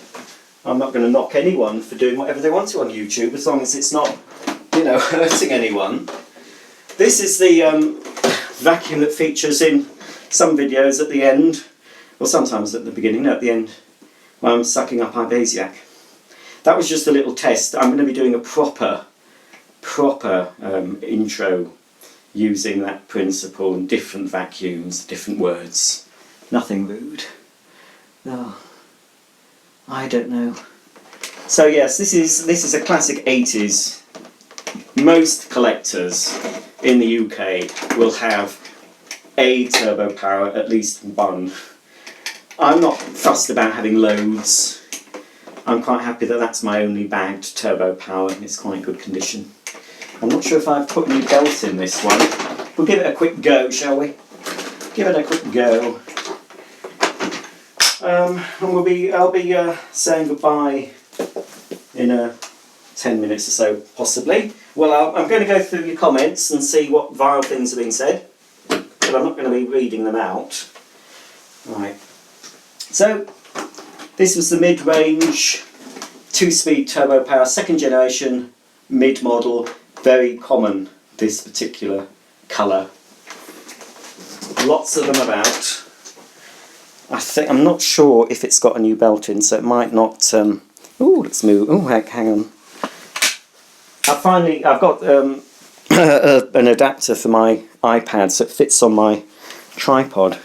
I'm not going to knock anyone for doing whatever they want to on YouTube, as long as it's not, hurting anyone. This is the vacuum that features in some videos at the end, or sometimes at the beginning, no, at the end, when I'm sucking up ibaisaic. That was just a little test. I'm going to be doing a proper intro using that principle and different vacuums, different words. Nothing rude. No, I don't know. So yes, this is a classic 80s. Most collectors in the UK will have a turbo power, at least one. I'm not fussed about having loads. I'm quite happy that that's my only bagged turbo power, and it's quite good condition. I'm not sure if I've put any belt in this one. We'll give it a quick go, shall we? Give it a quick go. And I'll be saying goodbye in 10 minutes or so, possibly. Well, I'm going to go through your comments and see what vile things have been said, but I'm not going to be reading them out. Right. So, this was the mid-range 2-speed turbo power, second generation, mid-model, very common, this particular colour. Lots of them about. I'm not sure if it's got a new belt in, so it might not. Let's move. Oh, hang on. I've got an adapter for my iPad, so it fits on my tripod.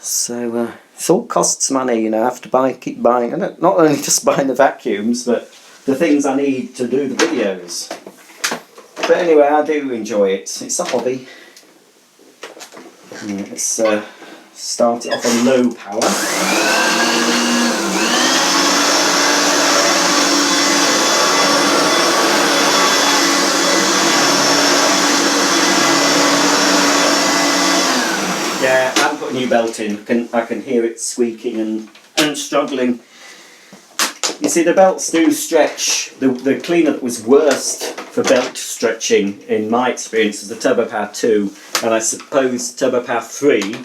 So it all costs money, I have to keep buying. Not only just buying the vacuums, but the things I need to do the videos. But anyway, I do enjoy it. It's a hobby. Let's start it off on low power. Yeah, I haven't put a new belt in. I can hear it squeaking and struggling. You see, the belts do stretch. The cleaner that was worst for belt stretching, in my experience, was the Turbo Power 2, and I suppose Turbo Power 3.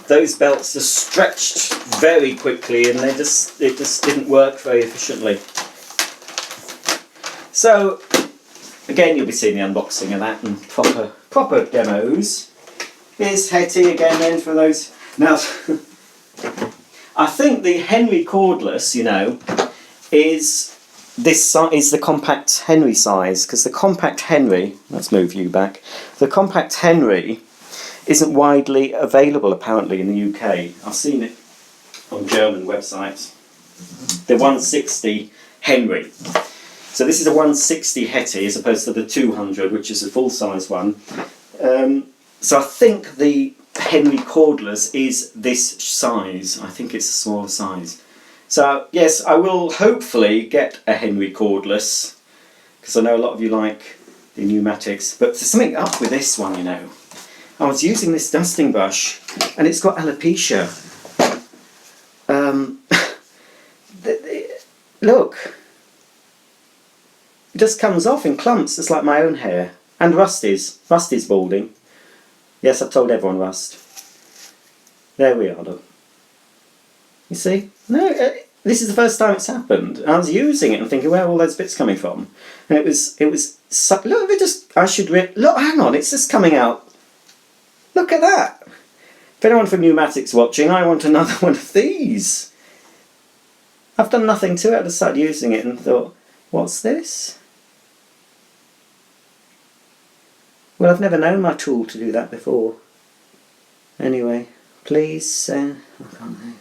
Those belts just stretched very quickly, and it just didn't work very efficiently. So, again, you'll be seeing the unboxing of that and proper demos. Here's Hetty again then for those. Now, I think the Henry cordless, is the compact Henry size, because the compact Henry, let's move you back, the compact Henry isn't widely available apparently in the UK. I've seen it on German websites. The 160 Henry. So this is a 160 Hetty as opposed to the 200, which is a full-size one. So I think the Henry cordless is this size. I think it's a smaller size. So yes, I will hopefully get a Henry cordless, because I know a lot of you like the pneumatics. But there's something up with this one, I was using this dusting brush, and it's got alopecia. Look, it just comes off in clumps, just like my own hair. And Rusty's balding. Yes, I've told everyone Rust. There we are, look. You see? No, this is the first time it's happened. I was using it and thinking, where are all those bits coming from? And it was look, look, hang on, it's just coming out. Look at that. If anyone from pneumatics watching, I want another one of these. I've done nothing to it, I just started using it and thought, what's this? Well, I've never known my tool to do that before. Anyway, please, I can't know.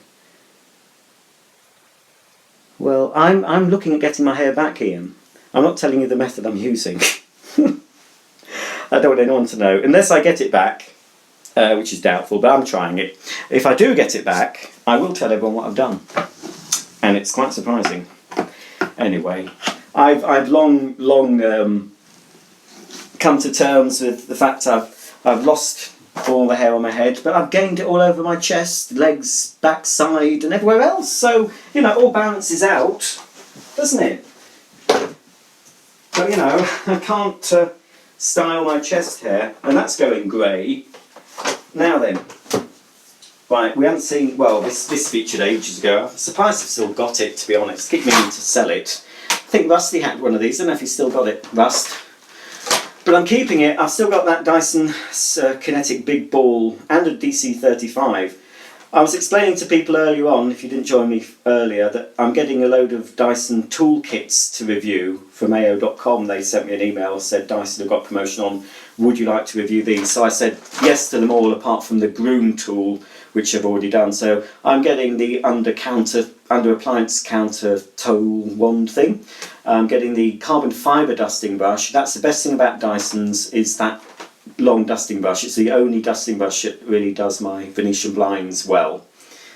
Well, I'm looking at getting my hair back, Ian. I'm not telling you the method I'm using. I don't want anyone to know. Unless I get it back, which is doubtful, but I'm trying it. If I do get it back, I will tell everyone what I've done. And it's quite surprising. Anyway, I've long come to terms with the fact I've lost all the hair on my head, but I've gained it all over my chest, legs, backside, and everywhere else. So, you know, it all balances out, doesn't it? But, you know, I can't style my chest hair, and that's going grey. Now then, right, we haven't seen, well, this featured ages ago. I'm surprised I've still got it, to be honest. Keep meaning to sell it. I think Rusty had one of these. I don't know if he's still got it, Rust. But I'm keeping it. I've still got that Dyson Kinetic Big Ball and a DC35. I was explaining to people earlier on, if you didn't join me earlier, that I'm getting a load of Dyson toolkits to review from AO.com. They sent me an email, said Dyson have got promotion on, would you like to review these? So I said yes to them all apart from the Groom tool, which I've already done. So I'm getting the under appliance counter tool wand thing. I'm getting the carbon fibre dusting brush. That's the best thing about Dyson's, is that long dusting brush. It's the only dusting brush that really does my Venetian blinds well.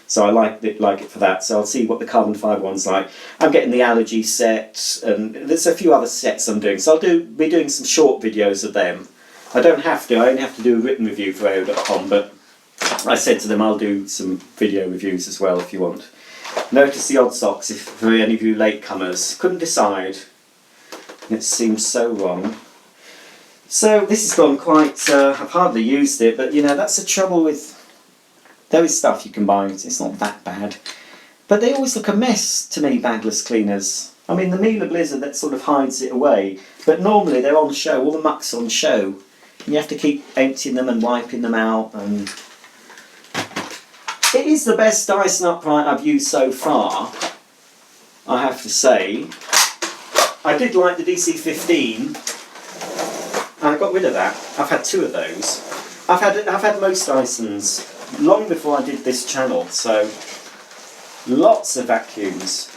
So I like it for that. So I'll see what the carbon fibre one's like. I'm getting the allergy set, and there's a few other sets I'm doing. So I'll be doing some short videos of them. I don't have to, I only have to do a written review for AO.com, but I said to them I'll do some video reviews as well if you want. Notice the odd socks if for any of you latecomers. Couldn't decide. It seems so wrong. So this has gone quite, I've hardly used it, but you know, that's the trouble with, there is stuff you can buy, it's not that bad. But they always look a mess to me, bagless cleaners. I mean, the Miele Blizzard, that sort of hides it away, but normally they're on show, all the muck's on show. And you have to keep emptying them and wiping them out, and it is the best Dyson upright I've used so far, I have to say. I did like the DC15, and I got rid of that. I've had two of those. I've had most Dysons long before I did this channel, so lots of vacuums.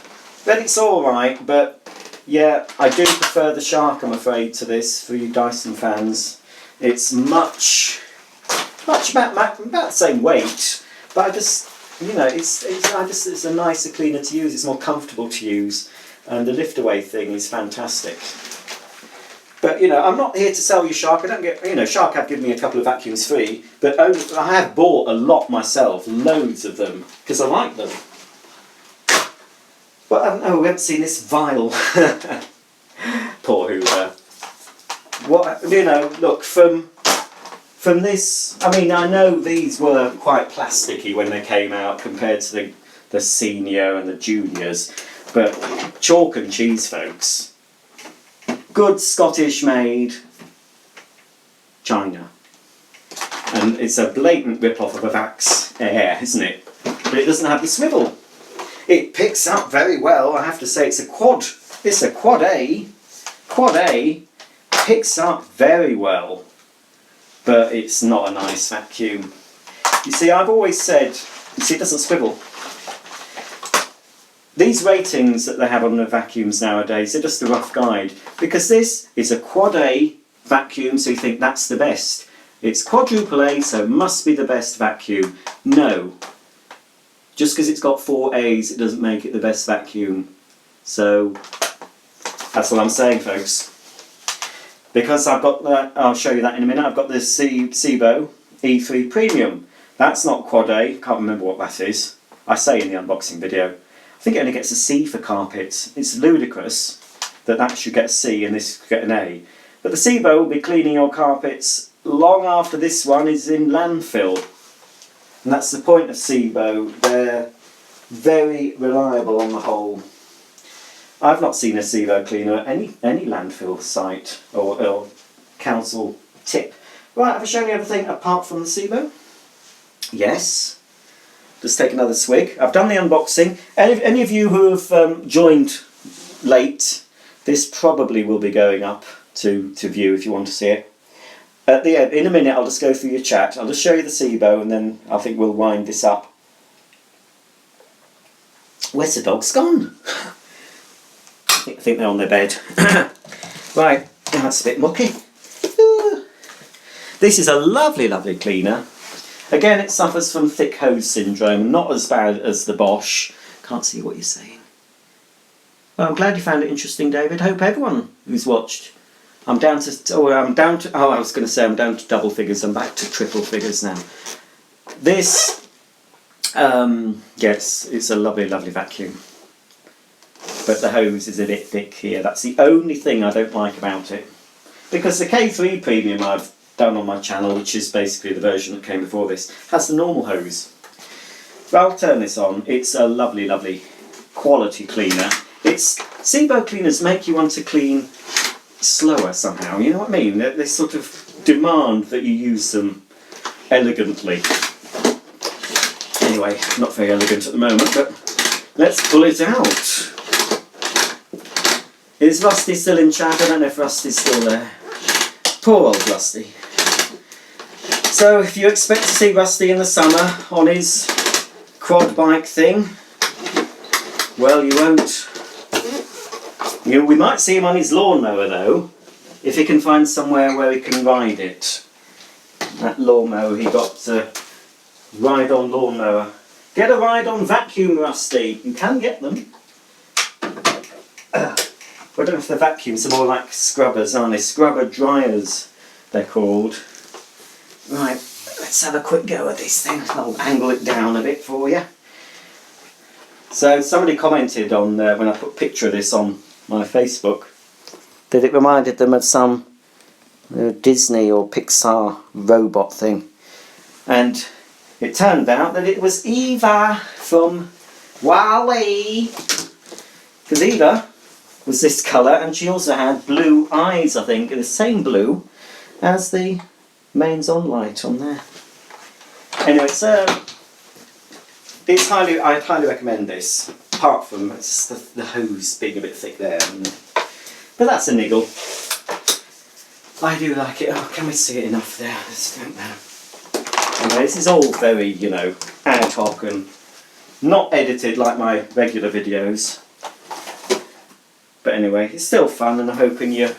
But it's alright, but yeah, I do prefer the Shark, I'm afraid, to this, for you Dyson fans. It's much about the same weight, but I just, you know, it's a nicer cleaner to use, it's more comfortable to use, and the lift away thing is fantastic. But, you know, I'm not here to sell you Shark. I don't get, you know, Shark have given me a couple of vacuums free, but I have bought a lot myself, loads of them, because I like them. But, oh, we haven't seen this vial. Poor Hoover. What, you know, look, from this, I mean, I know these were quite plasticky when they came out compared to the senior and the juniors, but chalk and cheese, folks. Good Scottish made China. And it's a blatant rip-off of a Vax Air, isn't it? But it doesn't have the swivel. It picks up very well, I have to say. It's a quad A. Quad A picks up very well, but it's not a nice vacuum. You see, I've always said, you see, it doesn't swivel. These ratings that they have on the vacuums nowadays, they're just a rough guide, because this is a quad A vacuum, so you think that's the best. It's quadruple A, so it must be the best vacuum. No. Just because it's got 4 A's, it doesn't make it the best vacuum. So, that's what I'm saying, folks. Because I've got that, I'll show you that in a minute, I've got the Sibo E3 Premium. That's not quad A, can't remember what that is. I say in the unboxing video. I think it only gets a C for carpets. It's ludicrous that should get a C and this should get an A. But the Sibo will be cleaning your carpets long after this one is in landfill. And that's the point of Sibo. They're very reliable on the whole. I've not seen a Sibo cleaner at any landfill site or council tip. Right, have I shown you everything apart from the Sibo? Yes. Just take another swig. I've done the unboxing. Any of you who have joined late, this probably will be going up to view if you want to see it. At the end, in a minute, I'll just go through your chat. I'll just show you the Sibo and then I think we'll wind this up. Where's the dogs gone? I think they're on their bed. Right, that's a bit mucky. This is a lovely, lovely cleaner. Again, it suffers from thick hose syndrome, not as bad as the Bosch. Can't see what you're saying. Well, I'm glad you found it interesting, David. Hope everyone who's watched. I'm down to double figures. I'm back to triple figures now. This, yes, it's a lovely, lovely vacuum. But the hose is a bit thick here. That's the only thing I don't like about it. Because the K3 Premium I've done on my channel, which is basically the version that came before this, has the normal hose. But I'll turn this on. It's a lovely, lovely quality cleaner. Sibo cleaners make you want to clean slower somehow, you know what I mean? They sort of demand that you use them elegantly. Anyway, not very elegant at the moment, but let's pull it out. Is Rusty still in chat? I don't know if Rusty's still there. Poor old Rusty. So if you expect to see Rusty in the summer on his quad bike thing, well, you won't. We might see him on his lawnmower though, if he can find somewhere where he can ride it. That lawnmower he got to ride on lawnmower. Get a ride on vacuum, Rusty. You can get them. I don't know if they're vacuums, they're more like scrubbers, aren't they? Scrubber dryers, they're called. Right, let's have a quick go at this thing. I'll angle it down a bit for you. So somebody commented on when I put a picture of this on my Facebook that it reminded them of some Disney or Pixar robot thing. And it turned out that it was Eva from Wall-E. Because Eva was this colour and she also had blue eyes, I think, the same blue as the mains on light on there. Anyway, so I'd highly recommend this, apart from it's the hose being a bit thick there. But that's a niggle. I do like it. Oh, can we see it enough there? I just don't know. Anyway, this is all very, ad hoc and not edited like my regular videos. But anyway, it's still fun and I'm hoping you're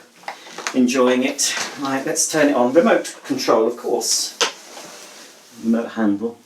enjoying it. Right, let's turn it on. Remote control, of course. Remote handle.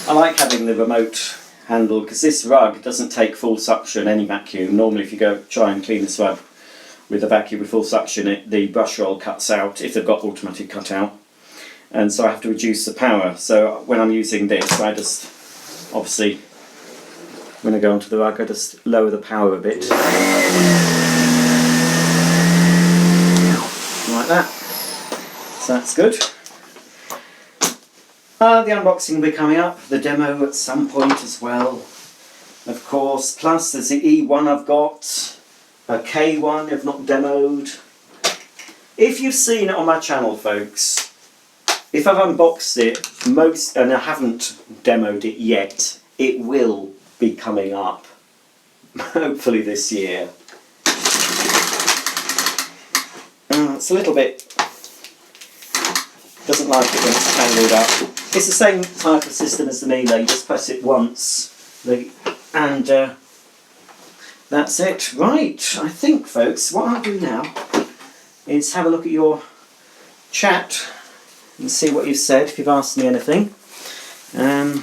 I like having the remote handle because this rug doesn't take full suction, any vacuum. Normally if you go try and clean this rug with a vacuum with full suction, the brush roll cuts out if they've got automatic cut out. And so I have to reduce the power. So when I'm using this, I just, obviously, when I go onto the rug, I just lower the power a bit. Like that. So that's good. The unboxing will be coming up, the demo at some point as well, of course. Plus there's the E1 I've got, a K1 I've not demoed. If you've seen it on my channel, folks, if I've unboxed it, and I haven't demoed it yet, it will be coming up, hopefully this year. It's a little bit, doesn't like it when it's tangled up. It's the same type of system as the Miele, you just press it once, and that's it. Right, I think, folks, what I'll do now is have a look at your chat and see what you've said, if you've asked me anything. Now,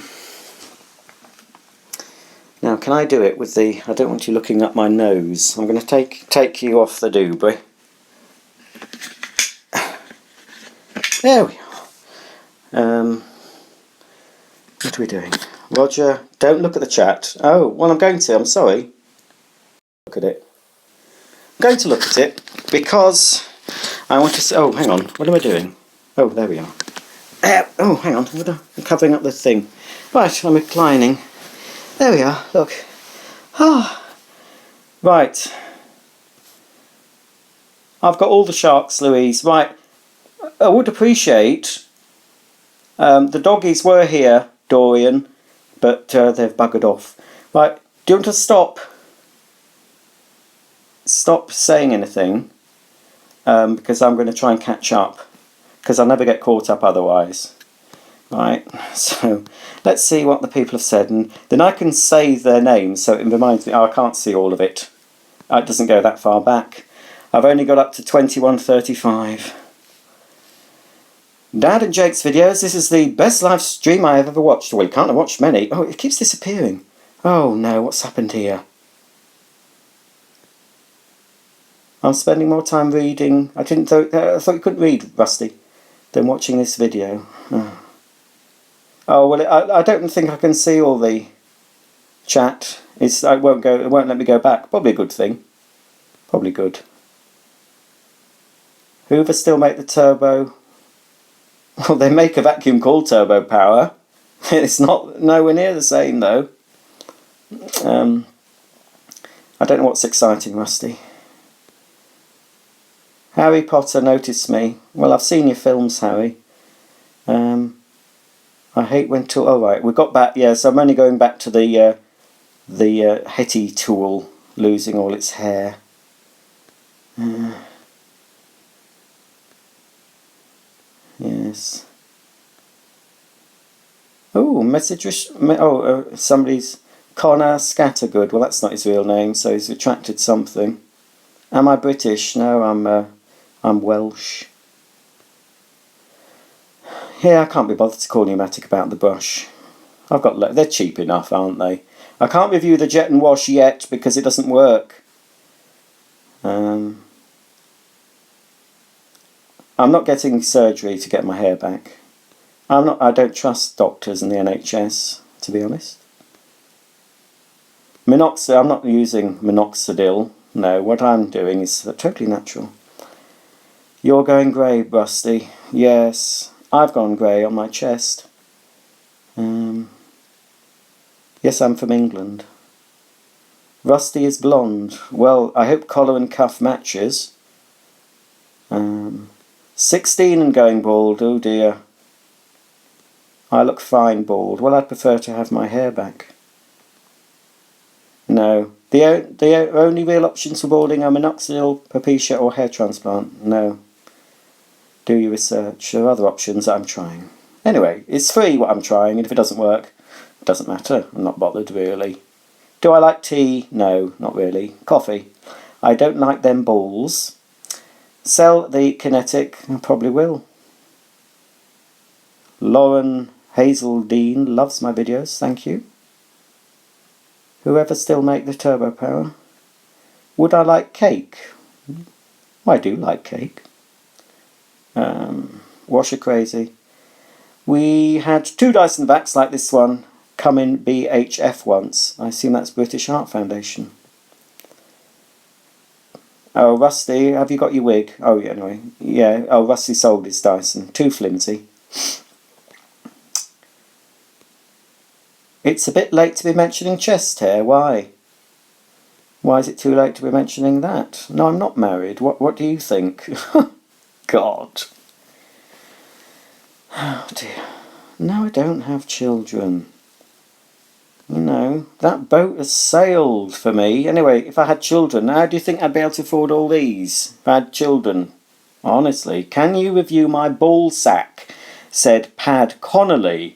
can I do it with the, I don't want you looking up my nose. I'm going to take you off the doobry. There we are. What are we doing? Roger, don't look at the chat. Oh, well, I'm going to. I'm sorry. Look at it. I'm going to look at it because I want to see. Oh, hang on. What am I doing? Oh, there we are. Oh, hang on. I'm covering up the thing. Right, I'm reclining. There we are. Look. Ah. Right. I've got all the sharks, Louise. Right. I would appreciate. The doggies were here, Dorian, but they've buggered off. Right. Do you want to stop? Stop saying anything. Because I'm going to try and catch up. Because I'll never get caught up otherwise. Right, so let's see what the people have said, and then I can save their names so it reminds me. Oh, I can't see all of it. It doesn't go that far back. I've only got up to 21:35. Dad and Jake's videos. This is the best live stream I have ever watched. Well, you can't have watched many. Oh, it keeps disappearing. Oh no, what's happened here? I'm spending more time reading. I thought you couldn't read, Rusty, than watching this video. Oh well, I don't think I can see all the chat. It won't let me go back. Probably a good thing. Probably good. Hoover still make the turbo? Well, they make a vacuum called Turbo Power. It's nowhere near the same though. I don't know what's exciting, Rusty. Harry Potter noticed me. Well, I've seen your films, Harry. I hate when tool. Oh right, we got back. Yeah, so I'm only going back to the Hetty tool losing all its hair. Yes. Oh, message. Somebody's Connor Scattergood. Well, that's not his real name, so he's retracted something. Am I British? No, I'm Welsh. Yeah, I can't be bothered to call pneumatic about the brush. They're cheap enough, aren't they? I can't review the Jet and Wash yet because it doesn't work. I'm not getting surgery to get my hair back. I don't trust doctors and the NHS, to be honest. I'm not using minoxidil. No, what I'm doing is totally natural. You're going grey, Rusty. Yes. I've gone grey on my chest. Yes, I'm from England. Rusty is blonde. Well, I hope collar and cuff matches. 16 and going bald. Oh dear. I look fine bald. Well, I'd prefer to have my hair back. No. The only real options for balding are minoxidil, Propecia or hair transplant. No. Do your research. There are other options that I'm trying. Anyway, it's free what I'm trying, and if it doesn't work, it doesn't matter. I'm not bothered, really. Do I like tea? No, not really. Coffee? I don't like them balls. Sell the Kinetic? I probably will. Lauren Hazeldine loves my videos, thank you. Whoever still make the Turbo Power? Would I like cake? I do like cake. Washer crazy. We had 2 Dyson Vax like this one come in BHF once. I assume that's British Art Foundation. Oh, Rusty, have you got your wig? Oh, yeah, anyway. Yeah, oh, Rusty sold his Dyson. Too flimsy. It's a bit late to be mentioning chest hair. Why? Why is it too late to be mentioning that? No, I'm not married. What do you think? God. Oh dear. No, I don't have children. You know, that boat has sailed for me. Anyway, if I had children, how do you think I'd be able to afford all these? If I had children. Honestly, can you review my ball sack? Said Pad Connolly.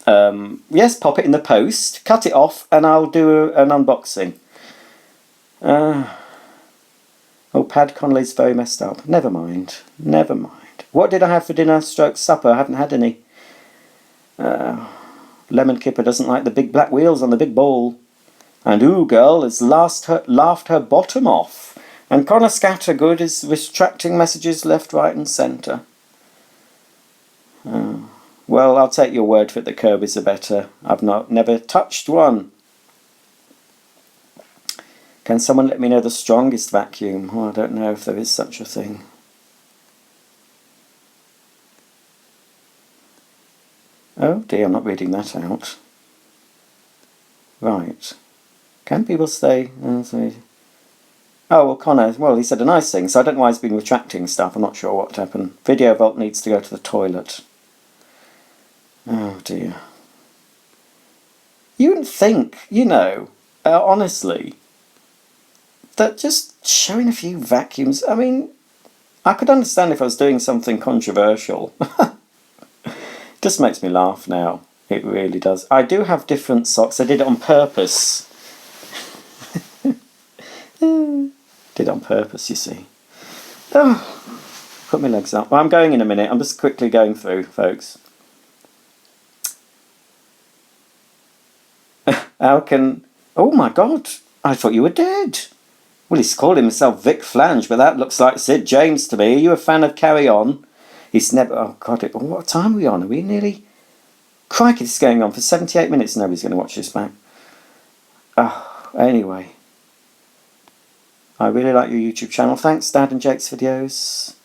Yes, pop it in the post, cut it off, and I'll do an unboxing. Oh, Pad Connolly's very messed up. Never mind. Never mind. What did I have for dinner stroke supper? I haven't had any. Lemon Kipper doesn't like the big black wheels on the big ball. And Ooh Girl has laughed her bottom off. And Connor Scattergood is retracting messages left, right and centre. Well, I'll take your word for it that Kirby's are better. I've never touched one. Can someone let me know the strongest vacuum? Well, I don't know if there is such a thing. Oh dear, I'm not reading that out. Right. Can people stay? Oh, well, Connor, well, he said a nice thing, so I don't know why he's been retracting stuff. I'm not sure what happened. Video Vault needs to go to the toilet. Oh dear. You wouldn't think, you know, honestly, that just showing a few vacuums, I mean, I could understand if I was doing something controversial. Just makes me laugh now. It really does. I do have different socks. I did it on purpose. Did it on purpose, you see. Oh, put my legs up. Well, I'm going in a minute. I'm just quickly going through, folks. How can... Oh my God, I thought you were dead. Well, he's called himself Vic Flange, but that looks like Sid James to me. Are you a fan of Carry On? He's never... Oh God, what time are we on? Are we nearly... Crikey, this is going on for 78 minutes. Nobody's going to watch this back. Oh, anyway. I really like your YouTube channel. Thanks, Dad and Jake's videos.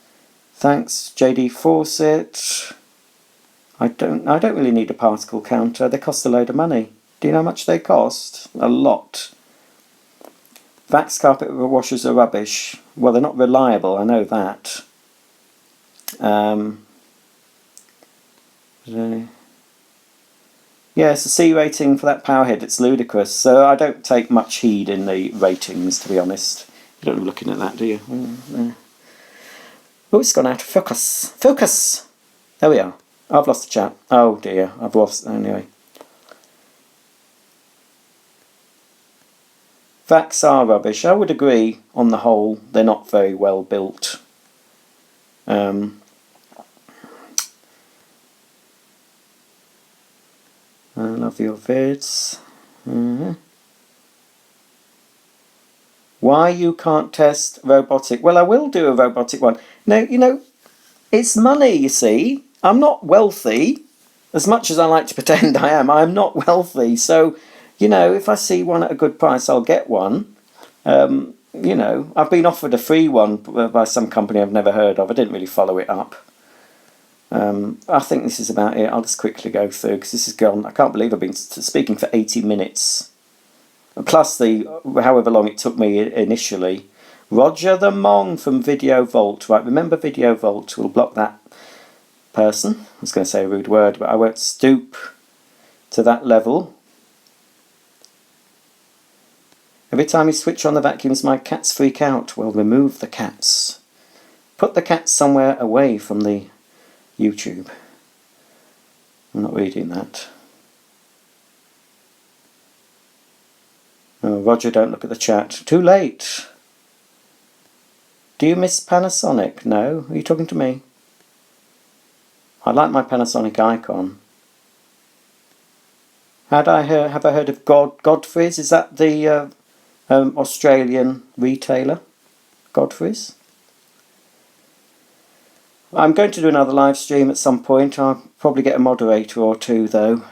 Thanks, JD Fawcett. I don't really need a particle counter. They cost a load of money. Do you know how much they cost? A lot. Vax carpet washers are rubbish. Well, they're not reliable, I know that. Yes, the C rating for that power head, it's ludicrous. So I don't take much heed in the ratings, to be honest. You don't be looking at that, do you? Oh, it's gone out of focus. Focus! There we are. I've lost the chat. Oh dear, I've lost... Anyway. Vax are rubbish. I would agree, on the whole, they're not very well built. I love your vids. Why you can't test robotic? Well, I will do a robotic one. Now, you know, it's money, you see. I'm not wealthy. As much as I like to pretend I am, I'm not wealthy. So, you know, if I see one at a good price, I'll get one. You know, I've been offered a free one by some company I've never heard of. I didn't really follow it up. I think this is about it. I'll just quickly go through because this is gone. I can't believe I've been speaking for 80 minutes. Plus the however long it took me initially. Roger the Mong from Video Vault. Right, remember Video Vault. We'll block that person. I was going to say a rude word, but I won't stoop to that level. Every time you switch on the vacuums, my cats freak out. Well, remove the cats. Put the cats somewhere away from the YouTube. I'm not reading that. Oh, Roger, don't look at the chat. Too late. Do you miss Panasonic? No. Are you talking to me? I like my Panasonic icon. Have I heard of Godfrey's? Is that the Australian retailer? Godfrey's? I'm going to do another live stream at some point. I'll probably get a moderator or two though.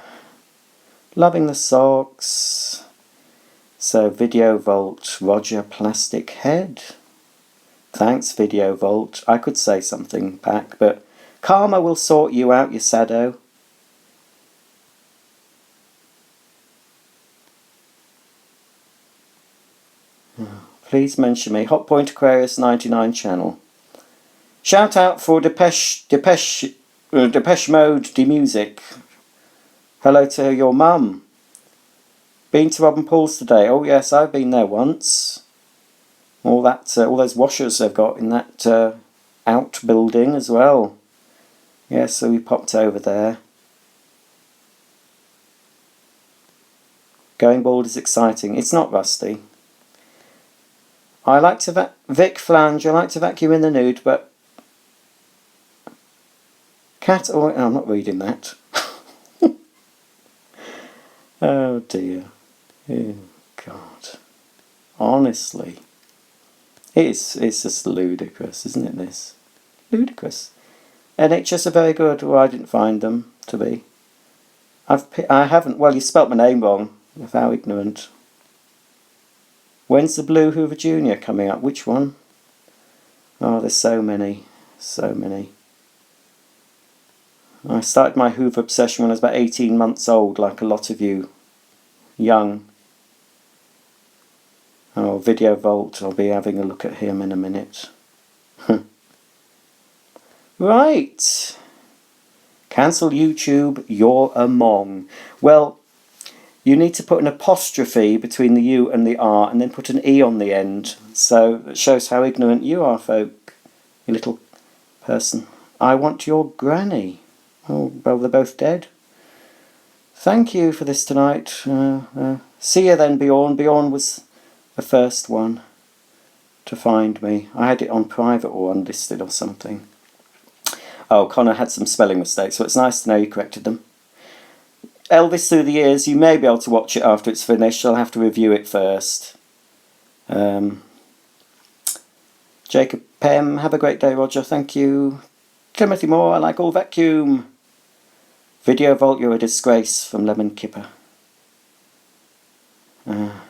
Loving the socks. So Video Vault, Roger Plastic Head. Thanks Video Vault. I could say something back, but karma will sort you out, you saddo. Please mention me. Hot Point Aquarius 99 channel. Shout out for Depeche Mode de Music. Hello to your mum. Been to Robin Paul's today? Oh yes, I've been there once. All those washers they've got in that outbuilding as well. Yes, so we popped over there. Going bald is exciting. It's not rusty. I like to Vic Flange. I like to vacuum in the nude, but cat oil. Oh, I'm not reading that. Oh dear. Oh God. Honestly. It's just ludicrous, isn't it, this? Ludicrous. NHS are very good. Well, I didn't find them to be. I haven't. Well, you spelt my name wrong. How ignorant. When's the blue Hoover Junior coming up? Which one? Oh, there's so many. So many. I started my Hoover obsession when I was about 18 months old, like a lot of you. Young. Oh, Video Vault. I'll be having a look at him in a minute. Right. Cancel YouTube, you're a mong. Well, you need to put an apostrophe between the U and the R and then put an E on the end. So that shows how ignorant you are, folk. You little person. I want your granny. Oh, well, they're both dead. Thank you for this tonight. See you then, Bjorn. Bjorn was the first one to find me. I had it on private or unlisted or something. Oh, Connor had some spelling mistakes, so it's nice to know you corrected them. Elvis Through the Years, you may be able to watch it after it's finished. I'll have to review it first. Jacob Pem, have a great day, Roger. Thank you. Timothy Moore, I like all vacuum. Video Vault, you're a disgrace, from Lemon Kipper. Oh,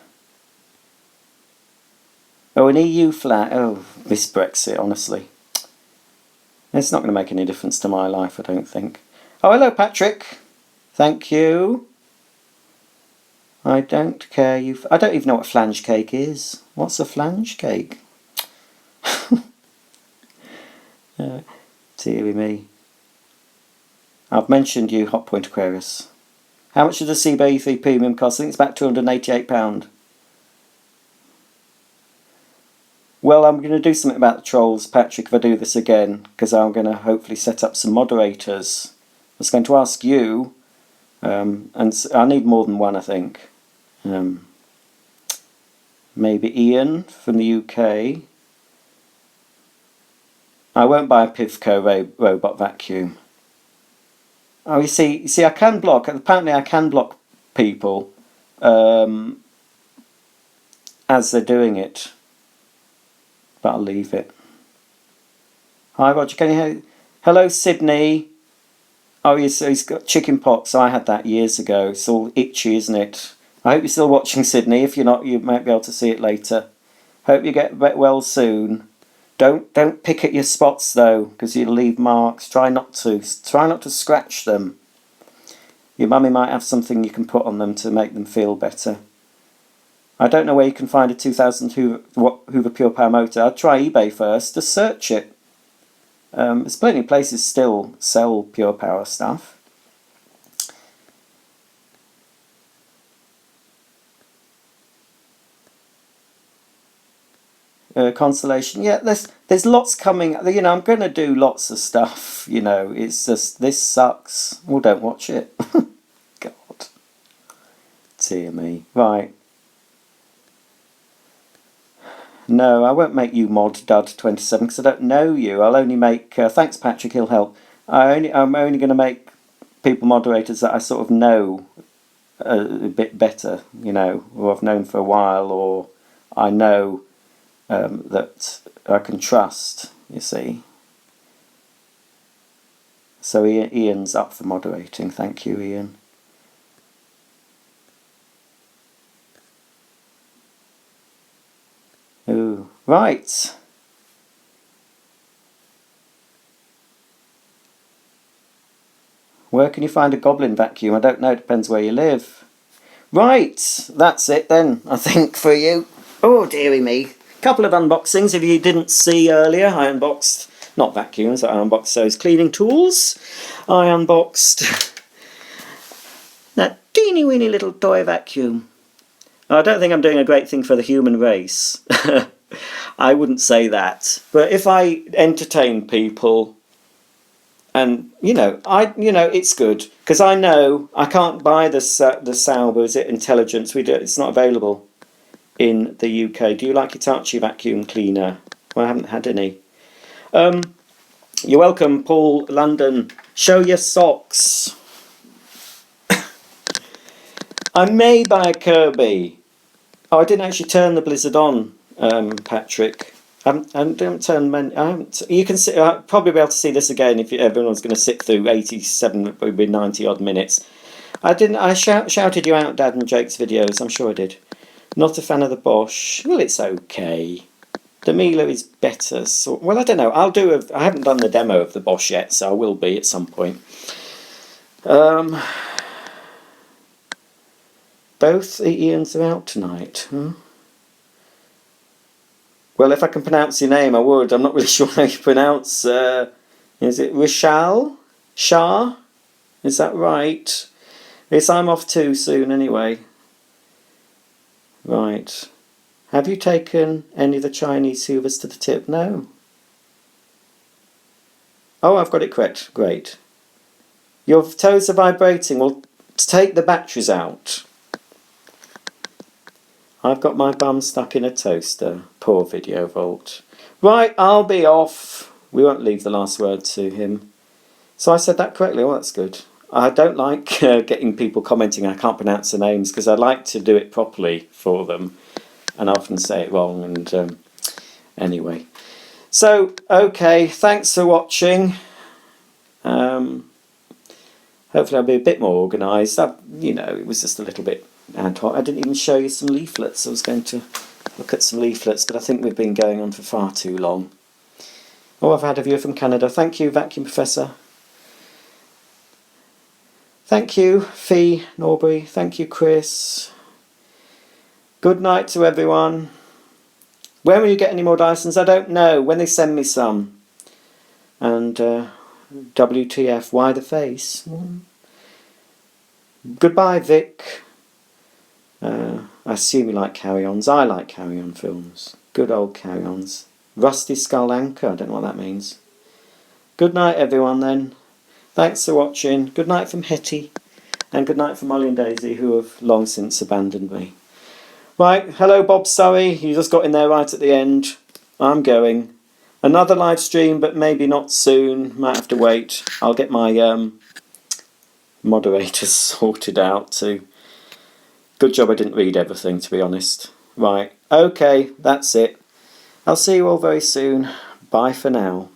an EU flag. Oh, this Brexit, honestly. It's not going to make any difference to my life, I don't think. Oh, hello, Patrick. Thank you. I don't care. I don't even know what flange cake is. What's a flange cake? Dearie me. I've mentioned you, Hot Point Aquarius. How much does the Sibo E3 Premium cost? I think it's about £288. Well, I'm going to do something about the trolls, Patrick, if I do this again, because I'm going to hopefully set up some moderators. I was going to ask you, and I need more than one, I think. Maybe Ian from the UK. I won't buy a Pivco robot vacuum. Oh, you see, I can block. Apparently, I can block people as they're doing it. But I'll leave it. Hi, Roger. Can you hear? Hello, Sydney. Oh, he's got chicken pox. I had that years ago. It's all itchy, isn't it? I hope you're still watching, Sydney. If you're not, you might be able to see it later. Hope you get well soon. Don't pick at your spots though, because you'll leave marks. Try not to. Try not to scratch them. Your mummy might have something you can put on them to make them feel better. I don't know where you can find a 2000 Hoover Pure Power motor. I'd try eBay first. Just search it. There's plenty of places still sell Pure Power stuff. Consolation. Yeah, there's lots coming. You know, I'm going to do lots of stuff. You know, it's just, this sucks. Well, don't watch it. God. Dear me. Right. No, I won't make you mod Dud27 because I don't know you. I'll only make... thanks, Patrick, he'll help. I'm only going to make people moderators that I sort of know a bit better, you know, or I've known for a while, or I know that I can trust, you see. So Ian's up for moderating. Thank you, Ian. Ooh, right. Where can you find a goblin vacuum? I don't know, it depends where you live. Right, that's it then, I think, for you. Oh, dearie me. Couple of unboxings. If you didn't see earlier, I unboxed, not vacuums, I unboxed those cleaning tools. I unboxed that teeny weeny little toy vacuum. I don't think I'm doing a great thing for the human race. I wouldn't say that. But if I entertain people, and it's good, because I know I can't buy the Sauber, is it Intelligence? It's not available in the UK. Do you like Hitachi vacuum cleaner? Well, I haven't had any. You're welcome, Paul London. Show your socks. I may buy a Kirby. Oh, I didn't actually turn the Blizzard on, Patrick. I haven't turned you can see. I'll probably be able to see this again if everyone's going to sit through 87, probably 90 odd minutes. I didn't. I shouted you out, Dad and Jake's videos. I'm sure I did. Not a fan of the Bosch. Well, it's okay. The Miele is better. So, well, I don't know. I haven't done the demo of the Bosch yet, so I will be at some point. Both the Ians are out tonight. Well, if I can pronounce your name, I would. I'm not really sure how you pronounce. Is it Rishal? Shah? Is that right? Yes, I'm off too soon anyway. Right. Have you taken any of the Chinese Hoovers to the tip? No. Oh, I've got it correct. Great. Your toes are vibrating. Well, take the batteries out. I've got my bum stuck in a toaster. Poor Video Vault. Right, I'll be off. We won't leave the last word to him. So I said that correctly. Well, that's good. I don't like getting people commenting I can't pronounce the names because I like to do it properly for them. And I often say it wrong. And anyway. So, okay. Thanks for watching. Hopefully I'll be a bit more organised. It was just a little bit ad hoc. I didn't even show you some leaflets. I was going to look at some leaflets, but I think we've been going on for far too long. Oh, I've had a viewer from Canada. Thank you, Vacuum Professor. Thank you, Fee Norbury. Thank you, Chris. Good night to everyone. When will you get any more Dysons? I don't know. When they send me some. And WTF, why the face? Goodbye, Vic. I assume you like carry-ons. I like carry-on films. Good old carry-ons. Rusty Skull Anchor. I don't know what that means. Good night, everyone, then. Thanks for watching. Good night from Hetty. And good night from Molly and Daisy, who have long since abandoned me. Right. Hello, Bob Surrey. You just got in there right at the end. I'm going. Another live stream, but maybe not soon. Might have to wait. I'll get my moderators sorted out too. Good job I didn't read everything, to be honest. Right, okay, that's it. I'll see you all very soon. Bye for now.